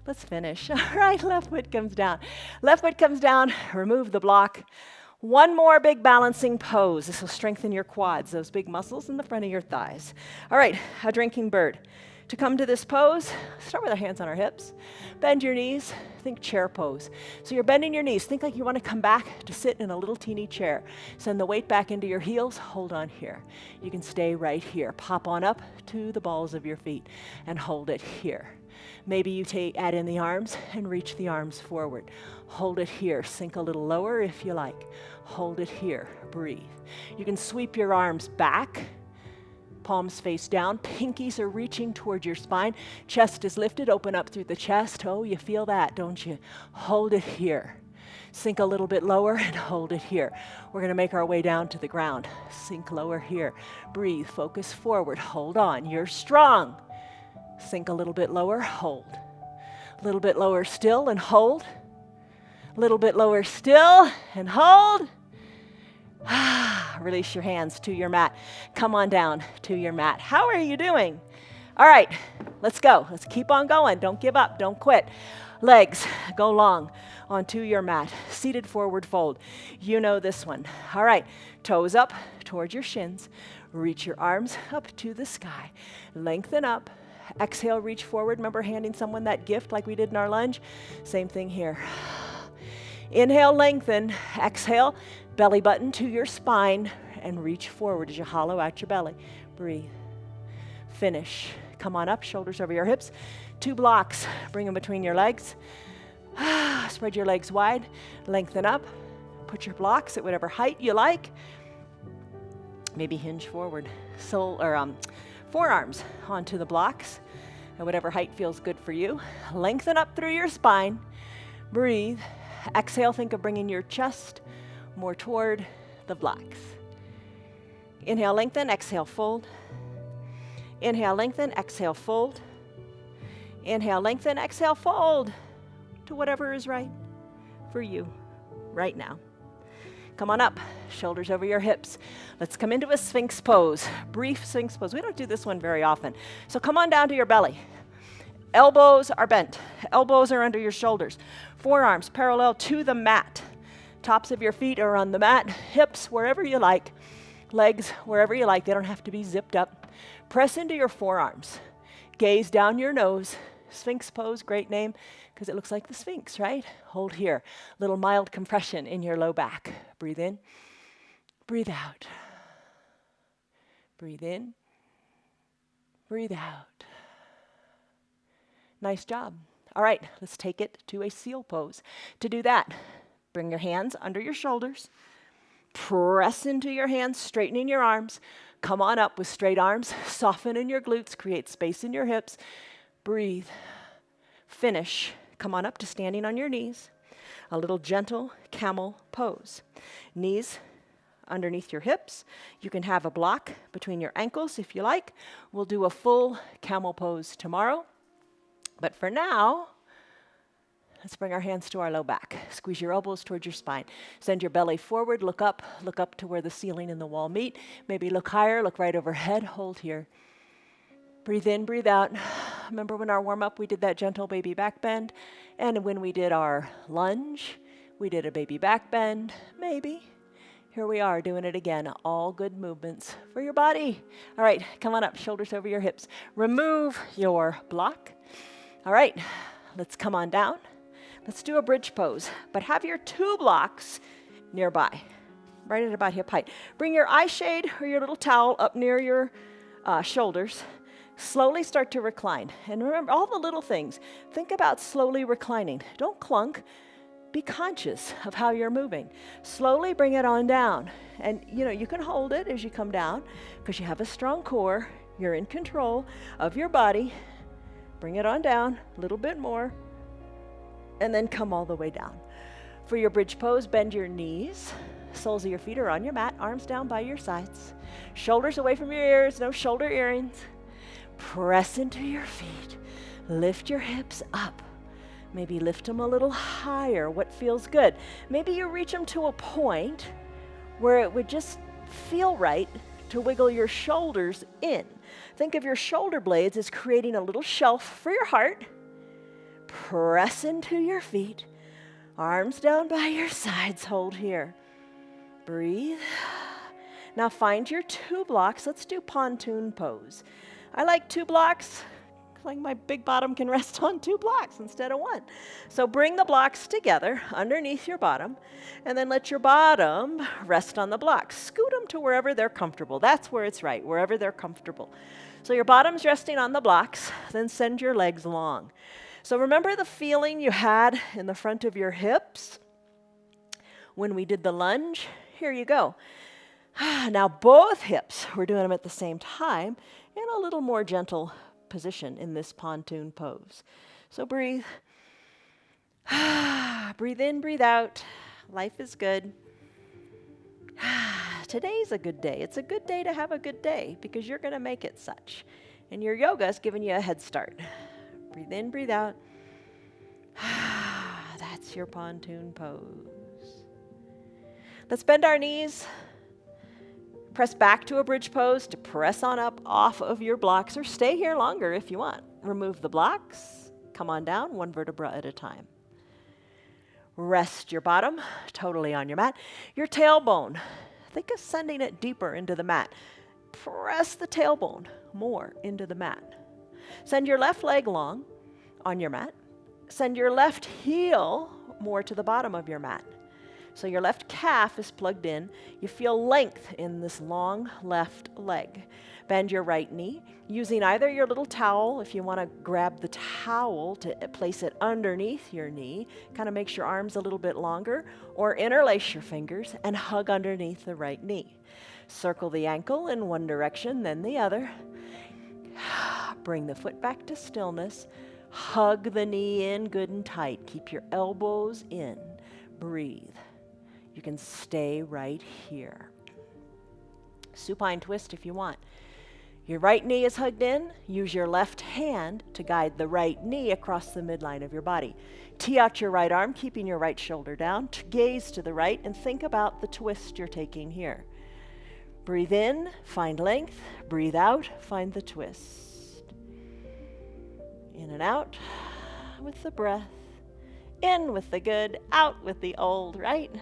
[SPEAKER 2] Let's finish. All right, left foot comes down. Left foot comes down. Remove the block. One more big balancing pose. This will strengthen your quads, those big muscles in the front of your thighs. All right, a drinking bird. To come to this pose, start with our hands on our hips. Bend your knees. Think chair pose. So you're bending your knees. Think like you want to come back to sit in a little teeny chair. Send the weight back into your heels. Hold on here. You can stay right here. Pop on up to the balls of your feet and hold it here. Maybe you add in the arms and reach the arms forward. Hold it here. Sink a little lower if you like. Hold it here. Breathe. You can sweep your arms back. Palms face down. Pinkies are reaching toward your spine. Chest is lifted. Open up through the chest. Oh, you feel that, don't you? Hold it here. Sink a little bit lower and hold it here. We're going to make our way down to the ground. Sink lower here. Breathe. Focus forward. Hold on. You're strong. Sink a little bit lower. Hold. A little bit lower still and hold. A little bit lower still and hold. Release your hands to your mat. Come on down to your mat. How are you doing? All right, let's go. Let's keep on going. Don't give up. Don't quit. Legs go long onto your mat. Seated forward fold. You know this one. All right, toes up towards your shins. Reach your arms up to the sky. Lengthen up. Exhale, reach forward. Remember handing someone that gift like we did in our lunge? Same thing here. Inhale, lengthen. Exhale, belly button to your spine and reach forward as you hollow out your belly. Breathe. Finish. Come on up, shoulders over your hips. 2 blocks. Bring them between your legs. Spread your legs wide. Lengthen up. Put your blocks at whatever height you like. Maybe hinge forward. Forearms onto the blocks at whatever height feels good for you. Lengthen up through your spine. Breathe. Exhale, think of bringing your chest more toward the blocks. Inhale, lengthen, exhale, fold. Inhale, lengthen, exhale, fold. Inhale, lengthen, exhale, fold to whatever is right for you right now. Come on up, shoulders over your hips. Let's come into a Sphinx pose, brief Sphinx pose. We don't do this one very often. So come on down to your belly. Elbows are bent. Elbows are under your shoulders. Forearms parallel to the mat. Tops of your feet are on the mat. Hips wherever you like. Legs wherever you like. They don't have to be zipped up. Press into your forearms. Gaze down your nose. Sphinx pose, great name, because it looks like the Sphinx, right? Hold here. Little mild compression in your low back. Breathe in. Breathe out. Breathe in. Breathe out. Nice job. All right, let's take it to a seal pose. To do that, bring your hands under your shoulders. Press into your hands, straightening your arms. Come on up with straight arms. Soften in your glutes, create space in your hips. Breathe. Finish. Come on up to standing on your knees. A little gentle camel pose. Knees underneath your hips. You can have a block between your ankles if you like. We'll do a full camel pose tomorrow. But for now, let's bring our hands to our low back. Squeeze your elbows towards your spine. Send your belly forward, look up to where the ceiling and the wall meet. Maybe look higher, look right overhead, hold here. Breathe in, breathe out. Remember when our warm-up, we did that gentle baby back bend? And when we did our lunge, we did a baby back bend, maybe. Here we are doing it again. All good movements for your body. All right, come on up, shoulders over your hips. Remove your block. All right, let's come on down. Let's do a bridge pose, but have your two blocks nearby, right at about hip height. Bring your eye shade or your little towel up near your shoulders. Slowly start to recline. And remember all the little things. Think about slowly reclining. Don't clunk. Be conscious of how you're moving. Slowly bring it on down. And you can hold it as you come down because you have a strong core. You're in control of your body. Bring it on down a little bit more. And then come all the way down. For your bridge pose, bend your knees. Soles of your feet are on your mat. Arms down by your sides. Shoulders away from your ears. No shoulder earrings. Press into your feet. Lift your hips up. Maybe lift them a little higher. What feels good? Maybe you reach them to a point where it would just feel right to wiggle your shoulders in. Think of your shoulder blades as creating a little shelf for your heart. Press into your feet. Arms down by your sides. Hold here. Breathe. Now find your two blocks. Let's do pontoon pose. I like two blocks. Like my big bottom can rest on two blocks instead of one. So bring the blocks together underneath your bottom and then let your bottom rest on the blocks. Scoot them to wherever they're comfortable. That's where it's right, wherever they're comfortable. So your bottom's resting on the blocks, then send your legs long. So remember the feeling you had in the front of your hips when we did the lunge? Here you go. Now both hips, we're doing them at the same time in a little more gentle position in this pontoon pose. So breathe. Breathe in, breathe out. Life is good. Today's a good day. It's a good day to have a good day because you're going to make it such. And your yoga is giving you a head start. Breathe in, breathe out. That's your pontoon pose. Let's bend our knees. Press back to a bridge pose to press on up off of your blocks, or stay here longer if you want. Remove the blocks. Come on down, one vertebra at a time. Rest your bottom totally on your mat. Your tailbone, think of sending it deeper into the mat. Press the tailbone more into the mat. Send your left leg long on your mat. Send your left heel more to the bottom of your mat. So your left calf is plugged in. You feel length in this long left leg. Bend your right knee, using either your little towel, if you want to grab the towel to place it underneath your knee, kind of makes your arms a little bit longer, or interlace your fingers and hug underneath the right knee. Circle the ankle in one direction, then the other. Bring the foot back to stillness. Hug the knee in good and tight. Keep your elbows in. Breathe. You can stay right here. Supine twist if you want. Your right knee is hugged in. Use your left hand to guide the right knee across the midline of your body. Tee out your right arm, keeping your right shoulder down. Gaze to the right and think about the twist you're taking here. Breathe in, find length. Breathe out, find the twist. In and out with the breath. In with the good, out with the old, right?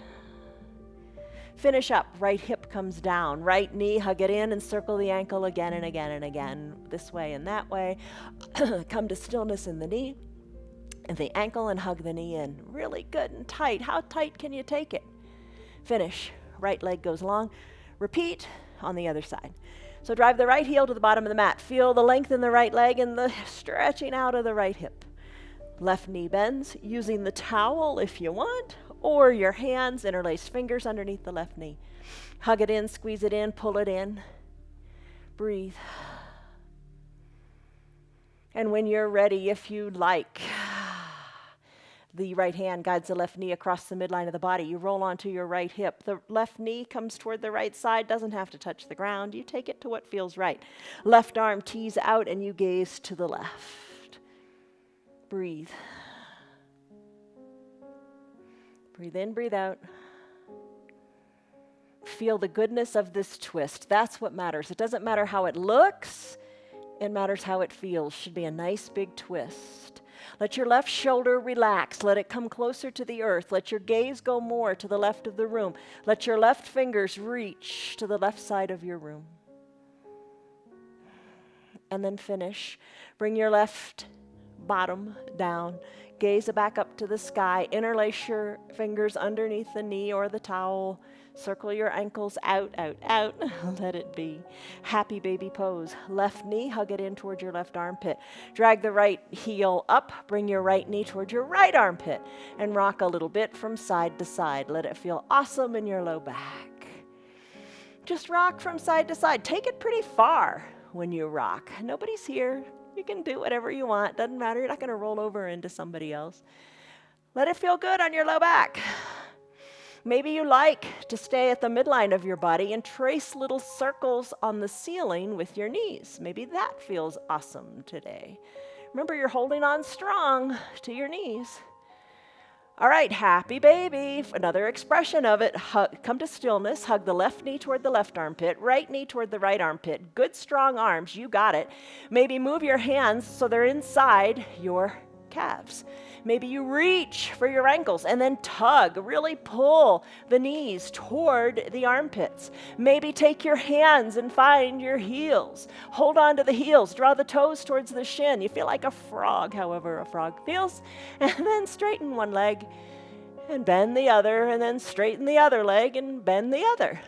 [SPEAKER 2] Finish up, right hip comes down, right knee, hug it in and circle the ankle again and again and again, this way and that way. Come to stillness in the knee and the ankle and hug the knee in. Really good and tight. How tight can you take it? Finish, right leg goes long. Repeat on the other side. So drive the right heel to the bottom of the mat. Feel the length in the right leg and the stretching out of the right hip. Left knee bends, using the towel if you want, or your hands, interlaced fingers underneath the left knee. Hug it in, squeeze it in, pull it in. Breathe. And when you're ready, if you like, the right hand guides the left knee across the midline of the body. You roll onto your right hip. The left knee comes toward the right side, doesn't have to touch the ground. You take it to what feels right. Left arm tees out and you gaze to the left. Breathe. Breathe in, breathe out. Feel the goodness of this twist. That's what matters. It doesn't matter how it looks. It matters how it feels. Should be a nice big twist. Let your left shoulder relax. Let it come closer to the earth. Let your gaze go more to the left of the room. Let your left fingers reach to the left side of your room. And then finish. Bring your left bottom down. Gaze back up to the sky. Interlace your fingers underneath the knee or the towel. Circle your ankles out, out, out. Let it be. Happy baby pose. Left knee, hug it in toward your left armpit. Drag the right heel up. Bring your right knee toward your right armpit. And rock a little bit from side to side. Let it feel awesome in your low back. Just rock from side to side. Take it pretty far when you rock. Nobody's here. You can do whatever you want. Doesn't matter. You're not going to roll over into somebody else. Let it feel good on your low back. Maybe you like to stay at the midline of your body and trace little circles on the ceiling with your knees. Maybe that feels awesome today. Remember, you're holding on strong to your knees. All right, happy baby. Another expression of it. Come to stillness. Hug the left knee toward the left armpit, right knee toward the right armpit. Good strong arms. You got it. Maybe move your hands so they're inside your calves. Maybe you reach for your ankles and then tug, really pull the knees toward the armpits. Maybe take your hands and find your heels. Hold on to the heels, draw the toes towards the shin. You feel like a frog, however a frog feels. And then straighten one leg and bend the other, and then straighten the other leg and bend the other.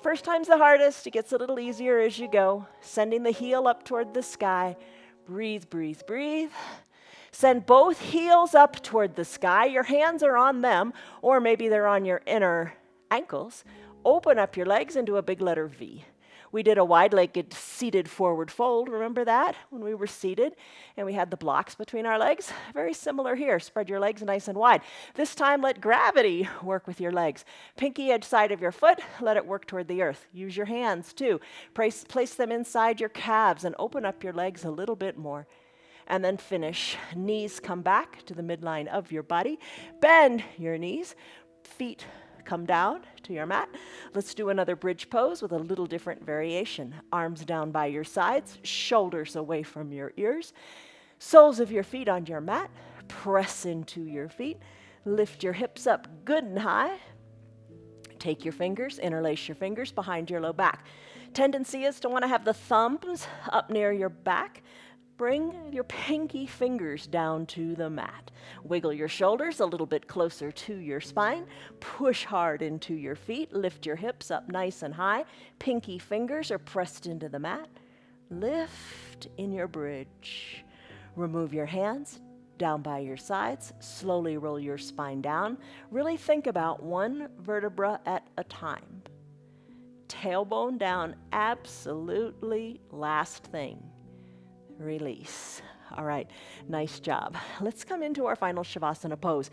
[SPEAKER 2] First time's the hardest. It gets a little easier as you go. Sending the heel up toward the sky. Breathe, breathe, breathe. Send both heels up toward the sky. Your hands are on them, or maybe they're on your inner ankles. Open up your legs and do a big letter V. We did a wide-legged seated forward fold. Remember that when we were seated and we had the blocks between our legs? Very similar here. Spread your legs nice and wide. This time, let gravity work with your legs. Pinky edge side of your foot, let it work toward the earth. Use your hands too. Place them inside your calves and open up your legs a little bit more. And then finish. Knees come back to the midline of your body. Bend your knees. Feet come down to your mat. Let's do another bridge pose with a little different variation. Arms down by your sides, shoulders away from your ears. Soles of your feet on your mat. Press into your feet. Lift your hips up good and high. Take your fingers, interlace your fingers behind your low back. Tendency is to want to have the thumbs up near your back. Bring your pinky fingers down to the mat. Wiggle your shoulders a little bit closer to your spine. Push hard into your feet. Lift your hips up nice and high. Pinky fingers are pressed into the mat. Lift in your bridge. Remove your hands down by your sides. Slowly roll your spine down. Really think about one vertebra at a time. Tailbone down, absolutely last thing. Release. All right, nice job. Let's come into our final Shavasana pose.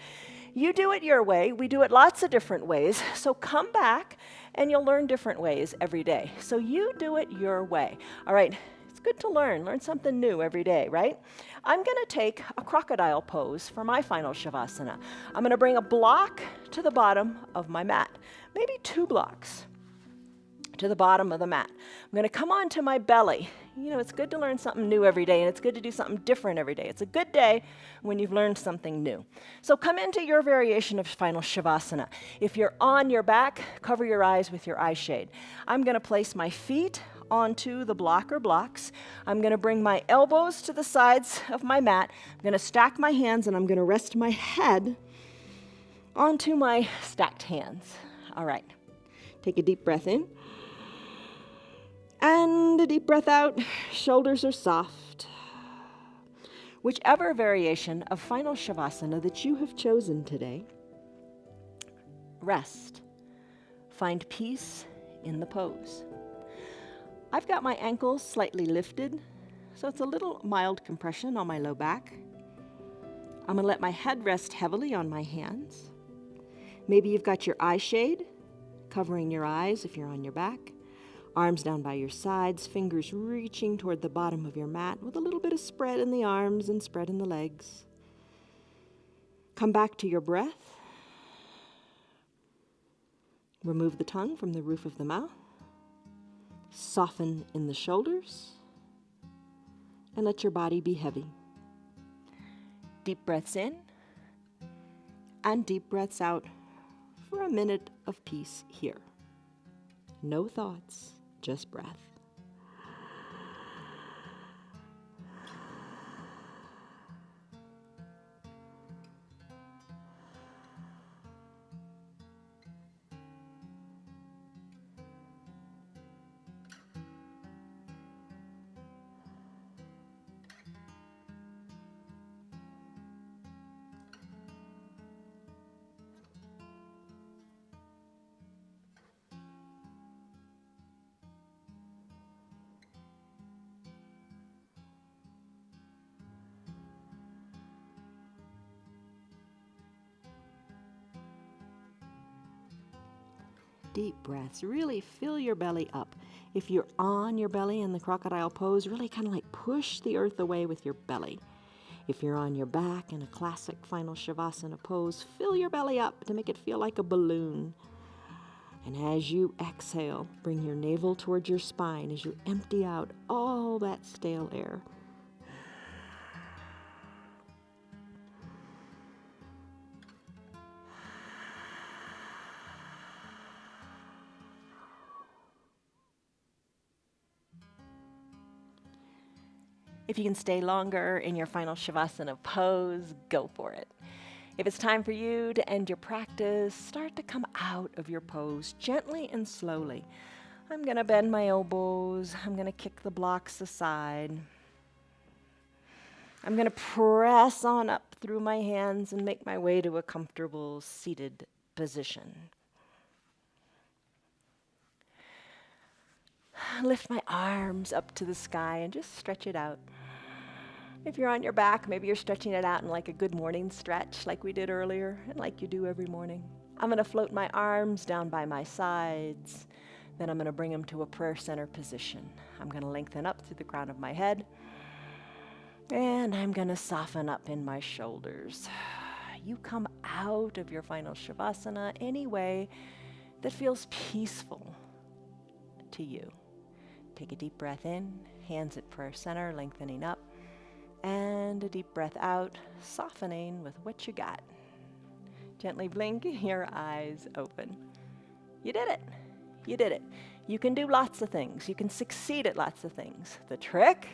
[SPEAKER 2] You do it your way. We do it lots of different ways. So come back and you'll learn different ways every day. So you do it your way. All right, it's good to learn something new every day, right? I'm going to take a crocodile pose for my final Shavasana. I'm going to bring a block to the bottom of my mat, maybe 2 blocks. to the bottom of the mat. I'm going to come onto my belly. You know, it's good to learn something new every day, and it's good to do something different every day. It's a good day when you've learned something new. So come into your variation of final Shavasana. If you're on your back, cover your eyes with your eye shade. I'm going to place my feet onto the block or blocks. I'm going to bring my elbows to the sides of my mat. I'm going to stack my hands, and I'm going to rest my head onto my stacked hands. All right. Take a deep breath in. And a deep breath out. Shoulders are soft. Whichever variation of final Shavasana that you have chosen today, rest. Find peace in the pose. I've got my ankles slightly lifted, so it's a little mild compression on my low back. I'm going to let my head rest heavily on my hands. Maybe you've got your eye shade covering your eyes if you're on your back. Arms down by your sides, fingers reaching toward the bottom of your mat with a little bit of spread in the arms and spread in the legs. Come back to your breath. Remove the tongue from the roof of the mouth. Soften in the shoulders. And let your body be heavy. Deep breaths in and deep breaths out for a minute of peace here. No thoughts. Just breath. Deep breaths. Really fill your belly up. If you're on your belly in the crocodile pose, really kind of like push the earth away with your belly. If you're on your back in a classic final Shavasana pose, fill your belly up to make it feel like a balloon. And as you exhale, bring your navel towards your spine as you empty out all that stale air. If you can stay longer in your final Shavasana pose, go for it. If it's time for you to end your practice, start to come out of your pose gently and slowly. I'm going to bend my elbows. I'm going to kick the blocks aside. I'm going to press on up through my hands and make my way to a comfortable seated position. Lift my arms up to the sky and just stretch it out. If you're on your back, maybe you're stretching it out in like a good morning stretch like we did earlier and like you do every morning. I'm going to float my arms down by my sides. Then I'm going to bring them to a prayer center position. I'm going to lengthen up through the crown of my head. And I'm going to soften up in my shoulders. You come out of your final Shavasana any way that feels peaceful to you. Take a deep breath in, hands at prayer center, lengthening up. And a deep breath out, softening with what you got. Gently blink your eyes open. You did it. You did it. You can do lots of things. You can succeed at lots of things. The trick,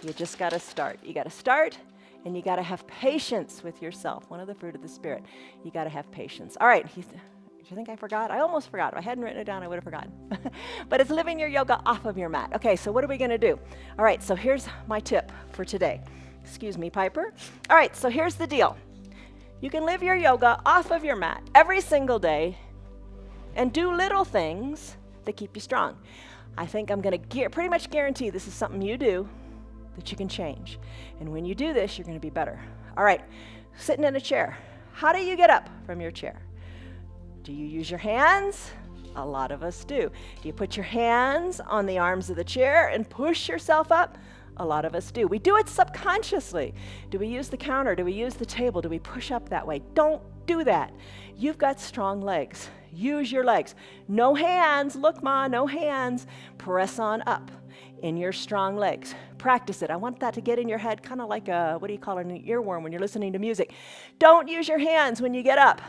[SPEAKER 2] you just got to start. You got to start, and you got to have patience with yourself. One of the fruit of the Spirit. You got to have patience. All right. Do you think I forgot? I almost forgot. If I hadn't written it down, I would have forgotten. But it's living your yoga off of your mat. Okay, so what are we going to do? All right, so here's my tip for today. Excuse me, Piper. All right, so here's the deal. You can live your yoga off of your mat every single day and do little things that keep you strong. I think I'm going to pretty much guarantee this is something you do that you can change. And when you do this, you're going to be better. All right, sitting in a chair. How do you get up from your chair? Do you use your hands? A lot of us do. Do you put your hands on the arms of the chair and push yourself up? A lot of us do. We do it subconsciously. Do we use the counter? Do we use the table? Do we push up that way? Don't do that. You've got strong legs. Use your legs. No hands. Look, Ma, no hands. Press on up in your strong legs. Practice it. I want that to get in your head, kind of like a, what do you call it, an earworm when you're listening to music. Don't use your hands when you get up.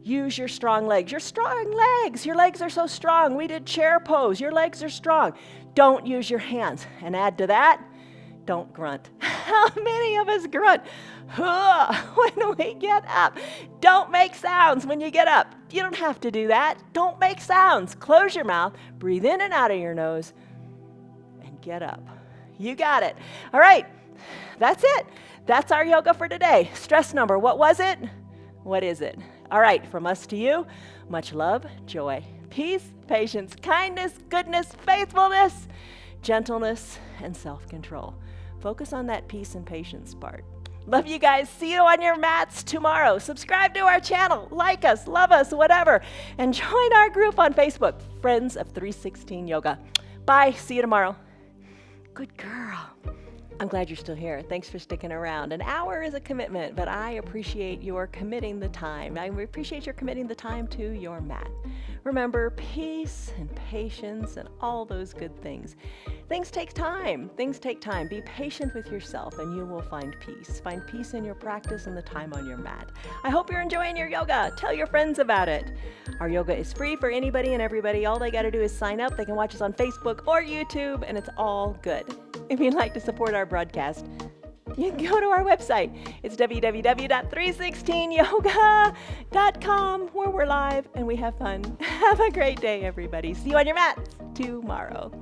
[SPEAKER 2] Use your strong legs. Your strong legs. Your legs are so strong. We did chair pose. Your legs are strong. Don't use your hands. And add to that, don't grunt. How many of us grunt when we get up? Don't make sounds when you get up. You don't have to do that. Don't make sounds. Close your mouth. Breathe in and out of your nose. And get up. You got it. All right. That's it. That's our yoga for today. Stress number. What was it? What is it? All right. From us to you, much love, joy, peace, patience, kindness, goodness, faithfulness, gentleness, and self-control. Focus on that peace and patience part. Love you guys. See you on your mats tomorrow. Subscribe to our channel. Like us, love us, whatever. And join our group on Facebook, Friends of 316 Yoga. Bye. See you tomorrow. Good girl. I'm glad you're still here. Thanks for sticking around. An hour is a commitment, but I appreciate your committing the time. I appreciate your committing the time to your mat. Remember, peace and patience and all those good things. Things take time. Things take time. Be patient with yourself and you will find peace. Find peace in your practice and the time on your mat. I hope you're enjoying your yoga. Tell your friends about it. Our yoga is free for anybody and everybody. All they got to do is sign up. They can watch us on Facebook or YouTube, and it's all good. If you'd like to support our broadcast, you can go to our website. It's www.316yoga.com, where we're live and we have fun. Have a great day, everybody. See you on your mats tomorrow.